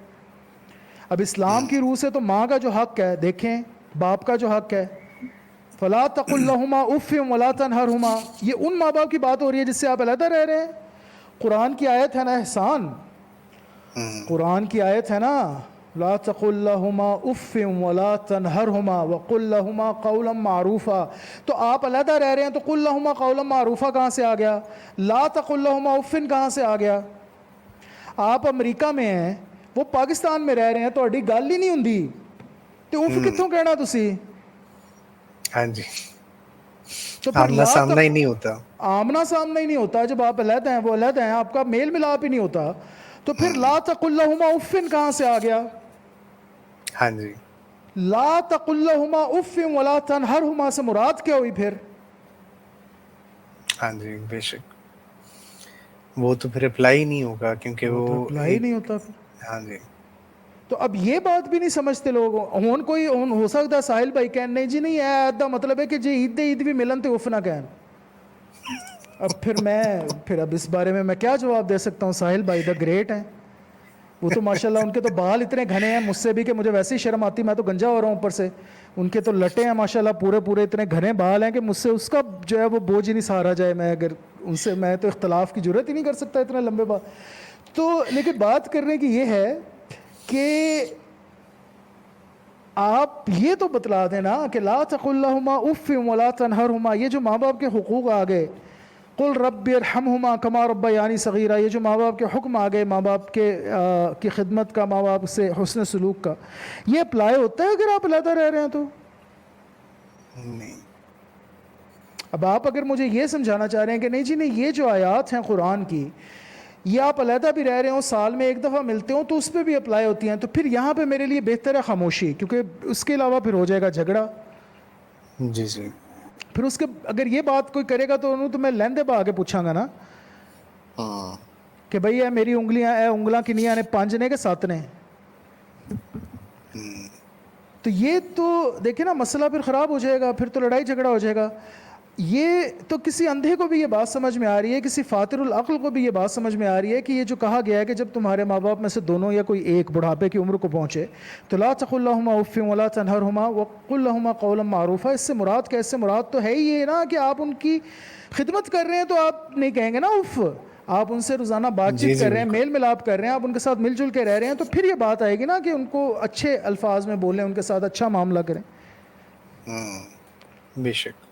اب اسلام کی روح سے تو ماں کا جو حق ہے, دیکھیں باپ کا جو حق ہے, فلا تقل لہما اف ولا تنہرہما, یہ ان ماں باپ کی بات ہو رہی ہے جس سے آپ علیحدہ رہ رہے ہیں. قرآن کی آیت ہے نا احسان, قرآن کی آیت ہے نا, لا تقل لہما اف ولا تنہرہما وقل لہما قولا معروفا. تو آپ علیحدہ رہ رہے ہیں تو قل لہما قولا معروفا کہاں سے آ گیا؟ لا تقل لہما اف کہاں سے آ گیا؟ آپ امریکہ میں ہیں, وہ پاکستان میں رہ رہے ہیں, تہاڈی گل ہی نہیں ہوندی تو اف کتوں کہنا تسی؟ ہاں جی, تو پھر آمنا لا سامنا ہی نہیں ہوتا. آمنا سامنا ہی نہیں ہوتا. جب آپ علیحدہ ہیں وہ علیحدہ ہیں, آپ کا میل ملاپ ہی نہیں ہوتا, تو پھر لا تقل لہما اف کہاں سے آ گیا؟ ہاں جی لا تقل لہما اف ولا تنہرہما سے مراد کیا ہوئی پھر؟ ہاں جی بے شک, وہ تو پھر اپلائی نہیں ہوگا کیونکہ وہ وہ تو اپلائی ایک. نہیں ہوتا پھر. ہاں جی تو اب یہ بات بھی نہیں سمجھتے لوگ. ہون کوئی ہو سکتا ساحل بھائی کہن نہیں جی نہیں ہے دا مطلب ہے کہ جی عید بھی ملن تو اف نہ کہن. اب پھر اب اس بارے میں کیا جواب دے سکتا ہوں؟ ساحل بھائی دا گریٹ ہیں, وہ تو ماشاءاللہ ان کے تو بال اتنے گھنے ہیں مجھ سے بھی کہ مجھے ویسے ہی شرم آتی, میں تو گنجا ہو رہا ہوں اوپر سے. ان کے تو لٹے ہیں ماشاءاللہ پورے اتنے گھنے بال ہیں کہ مجھ سے اس کا جو ہے وہ بوجھ ہی نہیں سہارا جائے. میں اگر ان سے, میں تو اختلاف کی جرات ہی نہیں کر سکتا اتنے لمبے بال. تو لیکن بات کرنے کی یہ ہے کہ آپ یہ تو بتلا دیں نا کہ لا تقل لہما اف ولا تنہرہما, یہ جو ماں باپ کے حقوق آ گئے, قل رب ارحمہما کما ربیانی صغیرا, یہ جو ماں باپ کے حکم آ گئے, ماں باپ کی خدمت کا, ماں باپ سے حسن سلوک کا, یہ اپلائی ہوتا ہے اگر آپ علیحدہ رہ رہے ہیں تو؟ نہیں. اب آپ اگر مجھے یہ سمجھانا چاہ رہے ہیں کہ نہیں جی نہیں, یہ جو آیات ہیں قرآن کی, یہ آپ علیحدہ بھی رہ رہے ہوں, سال میں ایک دفعہ ملتے ہوں تو اس پہ بھی اپلائی ہوتی ہیں, تو پھر یہاں پہ میرے لیے بہتر ہے خاموشی, کیونکہ اس کے علاوہ پھر ہو جائے گا جھگڑا. جی جی پھر اس کے اگر یہ بات کوئی کرے گا تو انہوں تو میں لیندے پا کے پوچھاں گا نا کہ بھئی اے میری انگلیاں کنیاں نے, 5 نے کہ 7 نے؟ تو یہ تو دیکھیں نا مسئلہ پھر خراب ہو جائے گا, پھر تو لڑائی جھگڑا ہو جائے گا. یہ تو کسی اندھے کو بھی یہ بات سمجھ میں آ رہی ہے, کسی فاتر العقل کو بھی یہ بات سمجھ میں آ رہی ہے کہ یہ جو کہا گیا ہے کہ جب تمہارے ماں باپ میں سے دونوں یا کوئی ایک بڑھاپے کی عمر کو پہنچے تو لا تقل لہما اف ولا تنہرہما وقل لہما قولا معروفا. اس سے مراد کیا؟ اس سے مراد تو ہے ہی یہ نا کہ آپ ان کی خدمت کر رہے ہیں تو آپ نہیں کہیں گے نا اف, آپ ان سے روزانہ بات جی چیت جی کر رہے ہیں, بالکل. میل ملاپ کر رہے ہیں, آپ ان کے ساتھ مل جل کے رہ رہے ہیں, تو پھر یہ بات آئے گی نا کہ ان کو اچھے الفاظ میں بولیں, ان کے ساتھ اچھا معاملہ کریں. بے شک.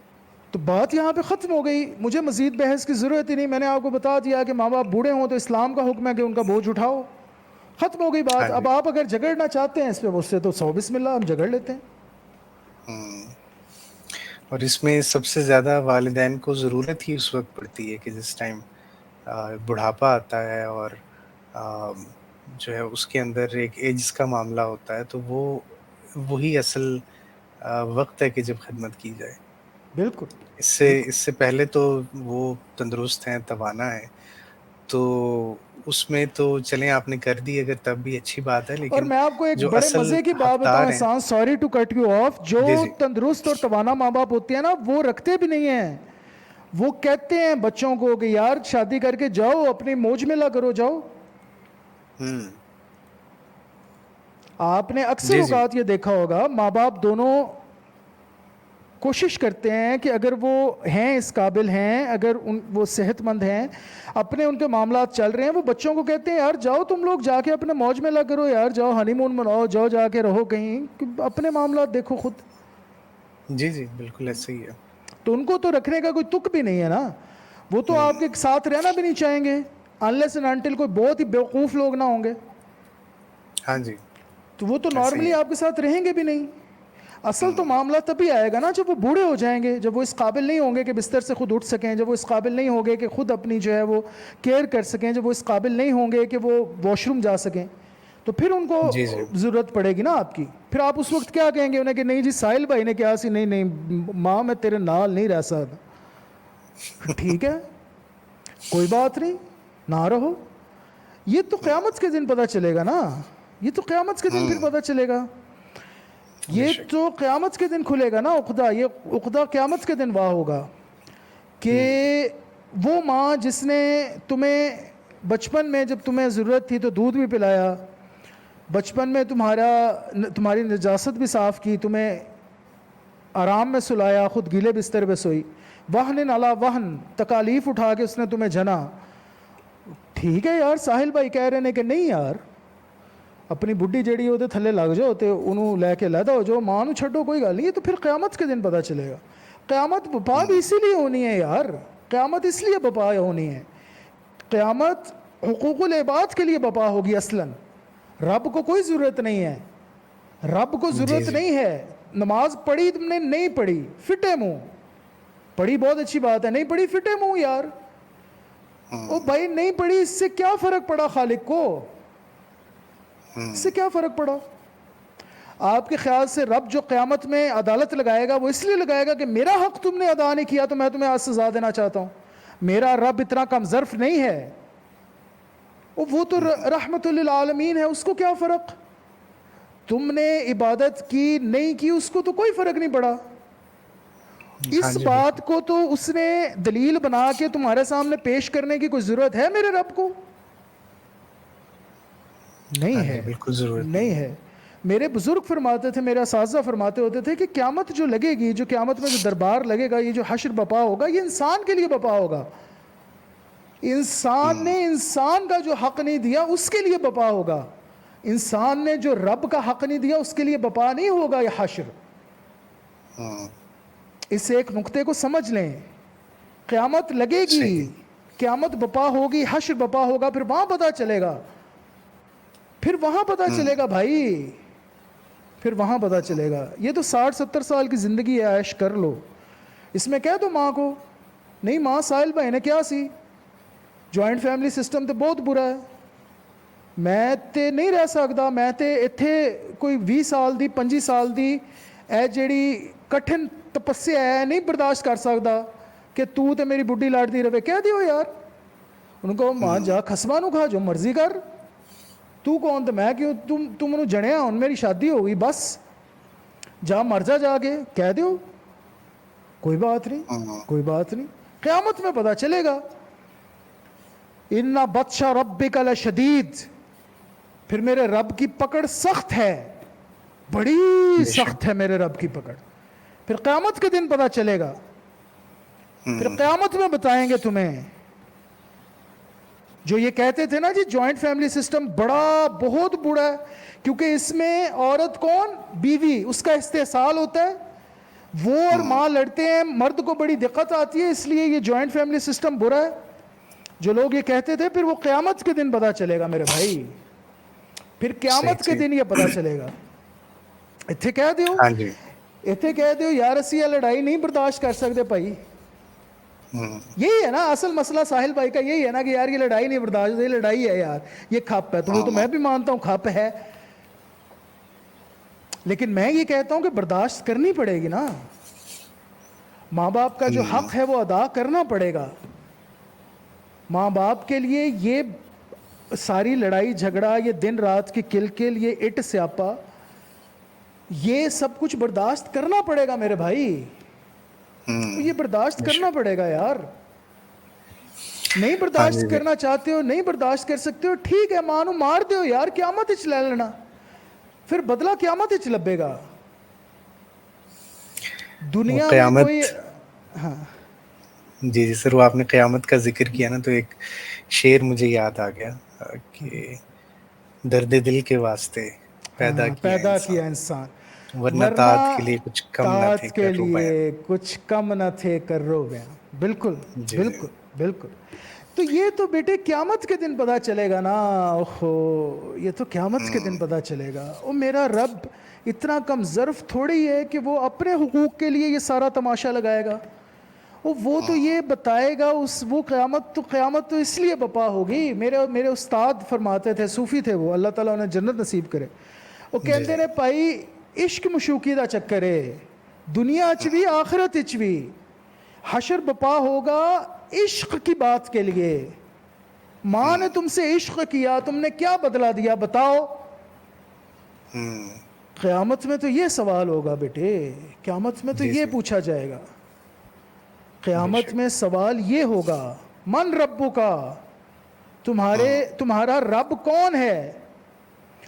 تو بات یہاں پہ ختم ہو گئی, مجھے مزید بحث کی ضرورت ہی نہیں. میں نے آپ کو بتا دیا کہ ماں باپ بوڑھے ہوں تو اسلام کا حکم ہے کہ ان کا بوجھ اٹھاؤ, ختم ہو گئی ہاں بات. جی اب آپ اگر جھگڑنا چاہتے ہیں اس پہ مجھ سے تو سو بسم اللہ, ہم جھگڑ لیتے ہیں. اور اس میں سب سے زیادہ والدین کو ضرورت ہی اس وقت پڑتی ہے کہ جس ٹائم بڑھاپا آتا ہے اور جو ہے اس کے اندر ایک ایجز کا معاملہ ہوتا ہے, تو وہی اصل وقت ہے کہ جب خدمت کی جائے. بالکل اس سے پہلے تو وہ تندرست ہیں, توانا ہے, تو اس میں تو چلیں آپ نے کر دی اگر تب بھی اچھی بات ہے, اور لیکن میں آپ کو ایک جو بڑے اصل مزے کی بات بتاؤں حقدار ہیں. Ahsan, sorry to cut you off, جو جی جی تندرست اور توانا ماں باپ ہوتے ہیں نا وہ رکھتے بھی نہیں ہیں. وہ کہتے ہیں بچوں کو کہ یار شادی کر کے جاؤ, اپنی موج میں لا کرو, جاؤ. آپ نے اکثر جی جی اوقات یہ دیکھا ہوگا ماں باپ دونوں کوشش کرتے ہیں کہ اگر وہ ہیں اس قابل ہیں, اگر وہ صحت مند ہیں, اپنے ان کے معاملات چل رہے ہیں, وہ بچوں کو کہتے ہیں یار جاؤ تم لوگ جا کے اپنے موج میں لا کرو, یار جاؤ ہنی مون مناؤ, جاؤ جا کے رہو کہیں, اپنے معاملات دیکھو خود. جی جی بالکل ایسا ہی ہے. تو ان کو تو رکھنے کا کوئی تک بھی نہیں ہے نا, وہ تو آپ کے ساتھ رہنا بھی نہیں چاہیں گے unless and until کوئی بہت ہی بیوقوف لوگ نہ ہوں گے, ہاں جی تو وہ تو ایسا ہی نارملی ہے. آپ کے ساتھ رہیں گے بھی نہیں. اصل تو معاملہ تبھی آئے گا نا جب وہ بوڑھے ہو جائیں گے, جب وہ اس قابل نہیں ہوں گے کہ بستر سے خود اٹھ سکیں, جب وہ اس قابل نہیں ہوں گے کہ خود اپنی جو ہے وہ کیئر کر سکیں, جب وہ اس قابل نہیں ہوں گے کہ وہ واش روم جا سکیں, تو پھر ان کو جی جی ضرورت پڑے گی نا آپ کی. پھر آپ اس وقت کیا کہیں گے انہیں کہ نہیں جی ساحل بھائی نے کیا سی, نہیں نہیں ماں میں تیرے نال نہیں رہ سکتا. ٹھیک ہے کوئی بات نہیں, نہ رہو. یہ تو قیامت کے دن پتہ چلے گا نا, یہ تو قیامت کے دن پھر پتہ چلے گا. بے یہ شک. تو قیامت کے دن کھلے گا نا عقدہ, یہ عقدہ قیامت کے دن واہ ہوگا کہ وہ ماں جس نے تمہیں بچپن میں جب تمہیں ضرورت تھی تو دودھ بھی پلایا, بچپن میں تمہاری نجاست بھی صاف کی, تمہیں آرام میں سلایا, خود گیلے بستر پہ سوئی, وہن علی وہن تکالیف اٹھا کے اس نے تمہیں جنا. ٹھیک ہے یار, ساحل بھائی کہہ رہے ہیں کہ نہیں یار اپنی بڈھی جیڑی وہ تھلے لگ جاؤ تے انہوں لے کے لیدا ہو جو, ماں نو چھڈو کوئی گل نہیں. تو پھر قیامت کے دن پتہ چلے گا. قیامت بپا بھی اسی لیے ہونی ہے یار, قیامت اس لیے بپا ہونی ہے. قیامت حقوق العباد کے لیے بپا ہوگی اصلاً. رب کو کوئی ضرورت نہیں ہے, رب کو جی ضرورت جی نہیں ہے. نماز پڑھی تم نے نہیں پڑھی فٹے منہ, پڑھی بہت اچھی بات ہے, نہیں پڑھی فٹے منہ یار. او بھائی نہیں پڑھی اس سے کیا فرق پڑا خالق کو, اس سے کیا فرق پڑا؟ آپ کے خیال سے رب جو قیامت میں عدالت لگائے گا وہ اس لیے لگائے گا کہ میرا حق تم نے ادا نہیں کیا تو میں تمہیں آج سزا دینا چاہتا ہوں؟ میرا رب اتنا کم ظرف نہیں ہے, وہ تو رحمت للعالمین ہے, اس کو کیا فرق؟ تم نے عبادت کی نہیں کی اس کو تو کوئی فرق نہیں پڑا. ہاں اس جی بالکل. بات کو تو اس نے دلیل بنا کے تمہارے سامنے پیش کرنے کی کوئی ضرورت ہے میرے رب کو؟ ہاں نہیں جی ہے, بالکل ضرورت نہیں ہے. میرے بزرگ فرماتے تھے, میرے اساتذہ فرماتے ہوتے تھے کہ قیامت جو لگے گی, جو قیامت میں جو دربار لگے گا, یہ جو حشر بپا ہوگا, یہ انسان کے لیے بپا ہوگا. انسان نے انسان کا جو حق نہیں دیا اس کے لیے بپا ہوگا. انسان نے جو رب کا حق نہیں دیا اس کے لیے بپا نہیں ہوگا یہ حشر. اس ایک نقطے کو سمجھ لیں. قیامت لگے گی, صحیح. قیامت بپا ہوگی, حشر بپا ہوگا, پھر وہاں پتہ چلے گا, پھر وہاں پتہ چلے گا بھائی, پھر وہاں پتہ چلے گا. یہ تو 60-70 سال کی زندگی ہے, عیش کر لو. اس میں کہہ دو ماں کو, نہیں ماں ساحل بھائی نے کیا سی, جوائنٹ فیملی سسٹم تو بہت برا ہے, میں تے نہیں رہ سکتا, میں تے اتھے کوئی 20 سال دی 25 سال دی اے جیڑی کٹھن تپسیا ہے نہیں برداشت کر سکتا کہ تو تے میری بڈھی لڑتی رہے. کہہ دیو یار, ان کو ماں جا خسما نو کھا جو مرضی کر, تو کون تو میں کیوں, تم انہوں جنیا ہوں میری شادی ہو گئی بس, جا مر جا کے, کہہ دیو کوئی بات نہیں, کوئی بات نہیں. قیامت میں پتہ چلے گا. ان بطش ربک لشدید, پھر میرے رب کی پکڑ سخت ہے, بڑی بے شک. سخت ہے میرے رب کی پکڑ. پھر قیامت کے دن پتہ چلے گا, پھر قیامت میں بتائیں گے تمہیں. جو یہ کہتے تھے نا جی جوائنٹ فیملی سسٹم بڑا بہت بڑا ہے, کیونکہ اس میں عورت کون, بیوی, اس کا استحصال ہوتا ہے, وہ اور ماں لڑتے ہیں, مرد کو بڑی دقت آتی ہے, اس لیے یہ جوائنٹ فیملی سسٹم برا ہے. جو لوگ یہ کہتے تھے, پھر وہ قیامت کے دن پتہ چلے گا میرے بھائی, پھر صحیح قیامت کے صحیح. دن یہ پتہ چلے گا. اتھے کہہ دیو, ہاں جی. اتھے کہہ دیو یار اسی یہ لڑائی نہیں برداشت کر سکتے بھائی. یہی ہے نا اصل مسئلہ ساحل بھائی کا, یہی ہے نا کہ یار یہ لڑائی نہیں برداشت, یہ لڑائی ہے یار, یہ کھپ ہے, تو وہ تو میں بھی مانتا ہوں کھپ ہے, لیکن میں یہ کہتا ہوں کہ برداشت کرنی پڑے گی نا. ماں باپ کا جو حق ہے وہ ادا کرنا پڑے گا. ماں باپ کے لیے یہ ساری لڑائی جھگڑا, یہ دن رات کی کل کل, یہ اٹ سیاپا, یہ سب کچھ برداشت کرنا پڑے گا میرے بھائی. یہ برداشت بے کرنا شک. پڑے گا یار. نہیں ہاں جی برداشت کرنا چاہتے ہو, نہیں برداشت کر سکتے ہو, ٹھیک ہے ماں نو مار دیو یار, قیامت اچ لے لینا, پھر بدلہ قیامت اچ لبے گا. وہ دنیا میں کوئی, قیامت. ہاں جی جی سر, وہ آپ نے قیامت کا ذکر کیا نا, تو ایک شعر مجھے یاد آ گیا کہ درد دل کے واسطے پیدا کیا انسان, ورنہ ورنہ تات کے لیے کچھ کم نہ تھے طاعت کے کر بیاں. لیے کچھ کم نہ تھے کرو بیاں. بالکل جی جی. بالکل بالکل. تو یہ تو بیٹے قیامت کے دن پتہ چلے گا نا. اوہو, یہ تو قیامت کے دن پتہ چلے گا. او میرا رب اتنا کم ظرف تھوڑی ہے کہ وہ اپنے حقوق کے لیے یہ سارا تماشا لگائے گا. وہ تو یہ بتائے گا وہ قیامت تو اس لیے بپا ہوگی. میرے استاد فرماتے تھے, صوفی تھے وہ, اللہ تعالیٰ انہیں جنت نصیب کرے, وہ کہتے نے پائی عشق مشوقی دا چکر ہے, دنیا اچ بھی آخرت اچ بھی. حشر بپا ہوگا عشق کی بات کے لیے. ماں نے تم سے عشق کیا, تم نے کیا بدلہ دیا بتاؤ. قیامت میں تو یہ سوال ہوگا بیٹے, قیامت میں تو یہ پوچھا جائے گا. قیامت میں سوال یہ ہوگا, من ربو کا, تمہارا رب کون ہے.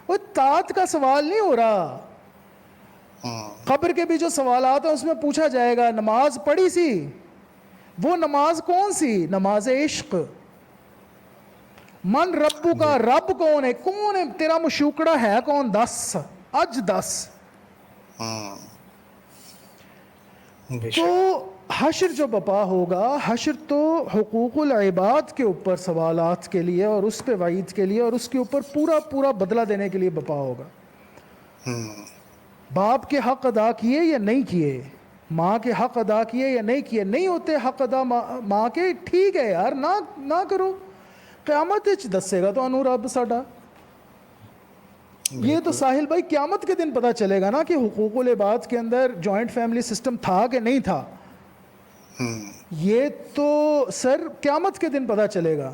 وہ تات کا سوال نہیں ہو رہا. قبر کے بھی جو سوالات ہیں اس میں پوچھا جائے گا, نماز پڑھی سی, وہ نماز کون سی, نماز عشق. من ربو کا, رب کون ہے تیرا مشوکڑا ہے کون, دس اج دس. تو حشر جو بپا ہوگا, حشر تو حقوق العباد کے اوپر سوالات کے لیے اور اس پہ وعید کے لیے اور اس کے اوپر پورا بدلہ دینے کے لیے بپا ہوگا. باپ کے حق ادا کیے یا نہیں کیے, ماں کے حق ادا کیے یا نہیں کیے, نہیں ہوتے حق ادا ماں کے, ٹھیک ہے یار, نہ کرو. قیامت دسے گا تو انو رب ساڈا. یہ تو ساحل بھائی قیامت کے دن پتہ چلے گا نا کہ حقوق العباد کے اندر جوائنٹ فیملی سسٹم تھا کہ نہیں تھا. یہ تو سر قیامت کے دن پتہ چلے گا.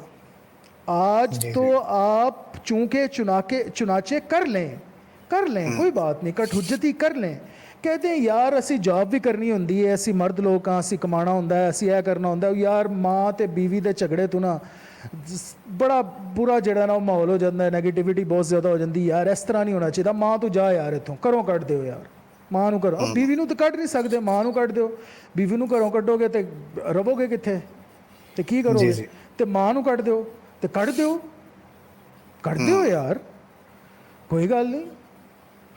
آج تو آپ چونکہ چنانچہ کر لیں کوئی بات نہیں, کٹ حجتی کر لیں. کہتے ہیں یار اسی جاب بھی کرنی ہوندی ہے, اسی مرد لوگ کہاں اسی کمانا ہوندہ ہے, اسی اے کرنا ہوندہ ہے. یار ماں تے بیوی دے جھگڑے تو نا بڑا برا جڑا نا ماحول ہو جاتا ہے, نیگیٹیوٹی بہت زیادہ ہو جاتی. یار اس طرح نہیں ہونا چاہیے. ماں تو جا یار اتوں, کروں کٹ دیو یار, ماں نو کرو. بیوی نو تو کٹ نہیں سکتے, ماں نو کٹ دیو. بیوی نو گھروں کٹو گے تے رہو گے کتنے, تے کی کرو گے. تے ماں نو کٹ دیو تے کٹ دیو یار, کوئی گل نہیں.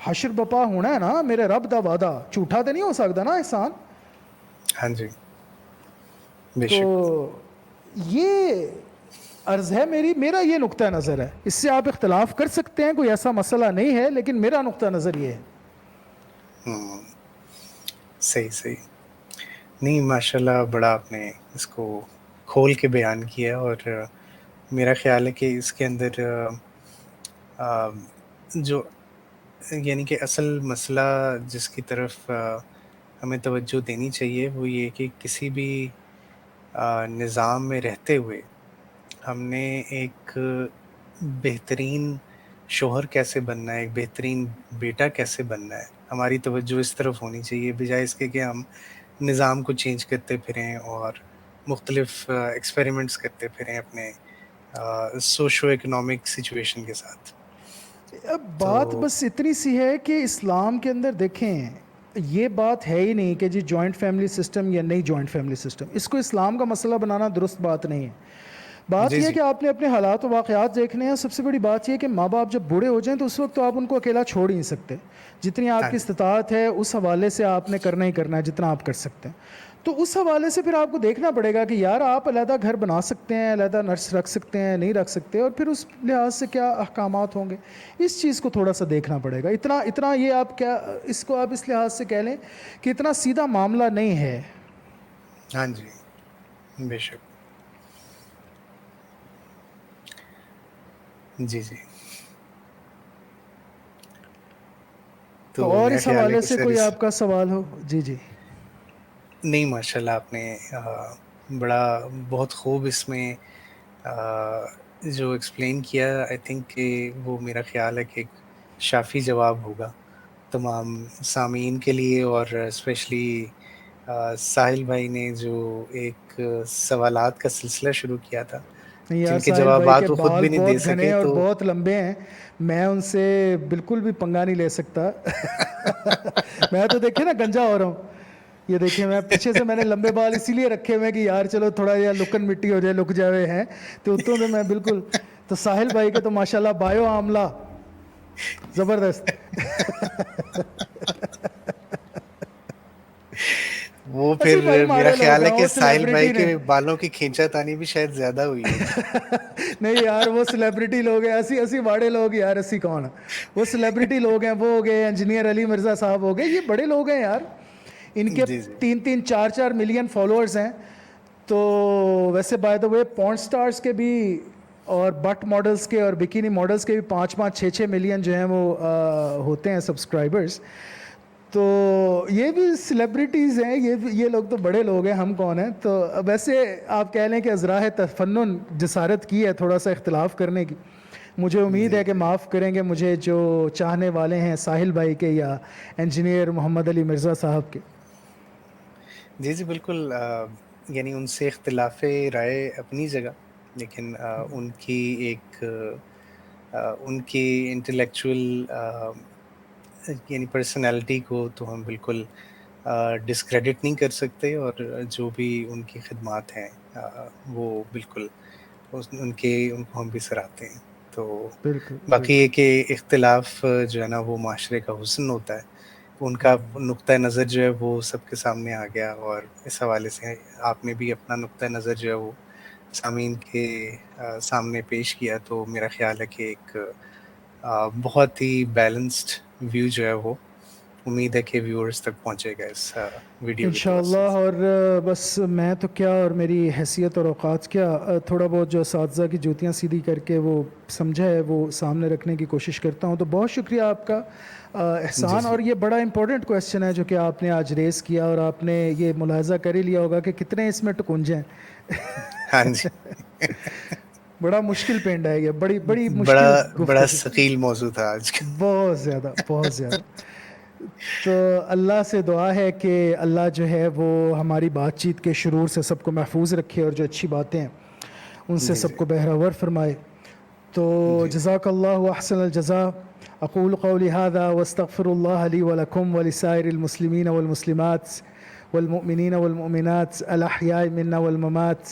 حشر بپا ہونا ہے نا, میرے رب دا وعدہ جھوٹا تو نہیں ہو سکتا نا احسان. ہاں جی, تو یہ عرض ہے میرا یہ نقطہ نظر ہے. اس سے آپ اختلاف کر سکتے ہیں, کوئی ایسا مسئلہ نہیں ہے, لیکن میرا نقطہ نظر یہ ہے. صحیح نہیں, ماشاءاللہ بڑا آپ نے اس کو کھول کے بیان کیا. اور میرا خیال ہے کہ اس کے اندر جو یعنی کہ اصل مسئلہ جس کی طرف ہمیں توجہ دینی چاہیے وہ یہ کہ کسی بھی نظام میں رہتے ہوئے ہم نے ایک بہترین شوہر کیسے بننا ہے, ایک بہترین بیٹا کیسے بننا ہے. ہماری توجہ اس طرف ہونی چاہیے, بجائے اس کے کہ ہم نظام کو چینج کرتے پھریں اور مختلف ایکسپیریمنٹس کرتے پھریں اپنے سوشو اکنامک سچویشن کے ساتھ. اب بات بس اتنی سی ہے کہ اسلام کے اندر دیکھیں, یہ بات ہے ہی نہیں کہ جی جوائنٹ فیملی سسٹم یا نہیں جوائنٹ فیملی سسٹم. اس کو اسلام کا مسئلہ بنانا درست بات نہیں ہے. بات یہ ہے کہ آپ نے اپنے حالات و واقعات دیکھنے ہیں. سب سے بڑی بات یہ کہ ماں باپ جب بوڑھے ہو جائیں تو اس وقت تو آپ ان کو اکیلا چھوڑ ہی نہیں سکتے. جتنی آپ کی استطاعت ہے اس حوالے سے آپ نے کرنا ہی کرنا ہے جتنا آپ کر سکتے ہیں. تو اس حوالے سے پھر آپ کو دیکھنا پڑے گا کہ یار آپ علیحدہ گھر بنا سکتے ہیں, علیحدہ نرس رکھ سکتے ہیں, نہیں رکھ سکتے, اور پھر اس لحاظ سے کیا احکامات ہوں گے. اس چیز کو تھوڑا سا دیکھنا پڑے گا. اتنا یہ آپ کیا اس کو آپ اس لحاظ سے کہہ لیں کہ اتنا سیدھا معاملہ نہیں ہے. ہاں جی, بے شک. جی تو اور اس حوالے سے کوئی آپ کا سوال ہو. جی نہیں, ماشاءاللہ آپ نے بہت خوب اس میں جو ایکسپلین کیا. آئی تھنک کہ وہ میرا خیال ہے کہ ایک شافی جواب ہوگا تمام سامعین کے لیے, اور اسپیشلی ساحل بھائی نے جو ایک سوالات کا سلسلہ شروع کیا تھا یار جن کے ساحل بھائی کے جوابات وہ خود بال بھی نہیں دے بہت گھنے سکے اور تو بہت لمبے ہیں, میں ان سے بالکل بھی پنگا نہیں لے سکتا. میں تو دیکھے نا گنجا ہو رہا ہوں. یہ دیکھیں میں پیچھے سے میں نے لمبے بال اسی لیے رکھے ہوئے کہ یار چلو تھوڑا یا لکن مٹی ہو جائے, لک جائے ہیں تو اتوں سے میں بالکل. تو ساحل بھائی کے تو ماشاءاللہ بایو عاملہ زبردست. وہ اسی پھر بھائی میرا ماڑے لوگ خیال ہے ہیں کہ وہ ساحل بھائی سیلیبریٹی کے نے بالوں کی کھینچا تانی بھی شاید زیادہ ہوئی ہوگی. نہیں یار وہ سیلیبریٹی لوگ ہیں اسی بڑے لوگ یار اسی کون وہ سیلیبریٹی لوگ ہیں وہ ہو گئے انجینئر علی مرزا صاحب ہو گئے یہ بڑے لوگ ہیں یار ان کے جی جی 3-4 ملین فالوورز ہیں. تو ویسے by the way puran stars کے بھی اور بٹ ماڈلز کے اور بکینی ماڈلز کے بھی 5-6 ملین جو ہیں وہ ہوتے ہیں سبسکرائبرز. تو یہ بھی سیلیبریٹیز ہیں یہ لوگ تو بڑے لوگ ہیں ہم کون ہیں. تو ویسے آپ کہہ لیں کہ ازراہ تفنن جسارت کی ہے تھوڑا سا اختلاف کرنے کی. مجھے امید جی ہے کہ جی معاف کریں گے مجھے جو چاہنے والے ہیں ساحل بھائی کے یا انجینئر محمد علی مرزا صاحب کے. جی جی بالکل. یعنی ان سے اختلاف رائے اپنی جگہ، لیکن ان کی ایک ان کی انٹلیکچوئل یعنی پرسنالٹی کو تو ہم بالکل ڈسکریڈٹ نہیں کر سکتے، اور جو بھی ان کی خدمات ہیں وہ بالکل ان کو ہم بھی سراہتے ہیں. تو بالکل باقی بالکل یہ کہ اختلاف جو ہے نا وہ معاشرے کا حسن ہوتا ہے. ان کا نقطۂ نظر جو ہے وہ سب کے سامنے آ گیا، اور اس حوالے سے آپ نے بھی اپنا نقطۂ نظر جو ہے وہ سامعین کے سامنے پیش کیا. تو میرا خیال ہے کہ ایک بہت ہی بیلنسڈ ویو جو ہے وہ امید ہے کہ ویورز تک پہنچے گا اس ویڈیو کے توسط انشاءاللہ. سے. اور بس میں تو کیا اور میری حیثیت اور اوقات کیا تھوڑا بہت جو اساتذہ کی جوتیاں سیدھی کر کے وہ سمجھا ہے وہ سامنے رکھنے کی کوشش کرتا ہوں. تو بہت شکریہ آپ کا جی احسان. جی اور یہ بڑا امپورٹنٹ کویسچن ہے جو کہ آپ نے آج ریز کیا، اور آپ نے یہ ملاحظہ کر ہی لیا ہوگا کہ کتنے اس میں ٹکنجے ہیں. ہاں جی. بڑا مشکل پینڈ ہے یہ، بڑی بڑا مشکل بڑا گفتگو. ثقیل موضوع تھا آج کا. بہت زیادہ بہت زیادہ. تو اللہ سے دعا ہے کہ اللہ جو ہے وہ ہماری بات چیت کے شرور سے سب کو محفوظ رکھے، اور جو اچھی باتیں ہیں ان سے جی سب جی کو بہرہ ور فرمائے. تو جی جزاک اللہ احسن الجزاء. اقول قولی هذا واستغفر الله لي ولكم ولسائر المسلمين والمسلمات والمؤمنين والمؤمنات الاحياء منا والممات.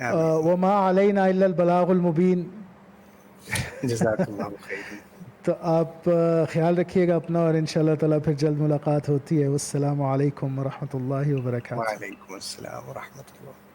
آمین. وما علينا الا البلاغ المبين. جزاک اللہ خیر. تو آپ خیال رکھیے گا اپنا، اور ان شاء اللہ تعالیٰ پھر جلد ملاقات ہوتی ہے. والسلام علیکم ورحمۃ اللہ وبرکاتہ. وعلیکم السلام ورحمۃ اللہ.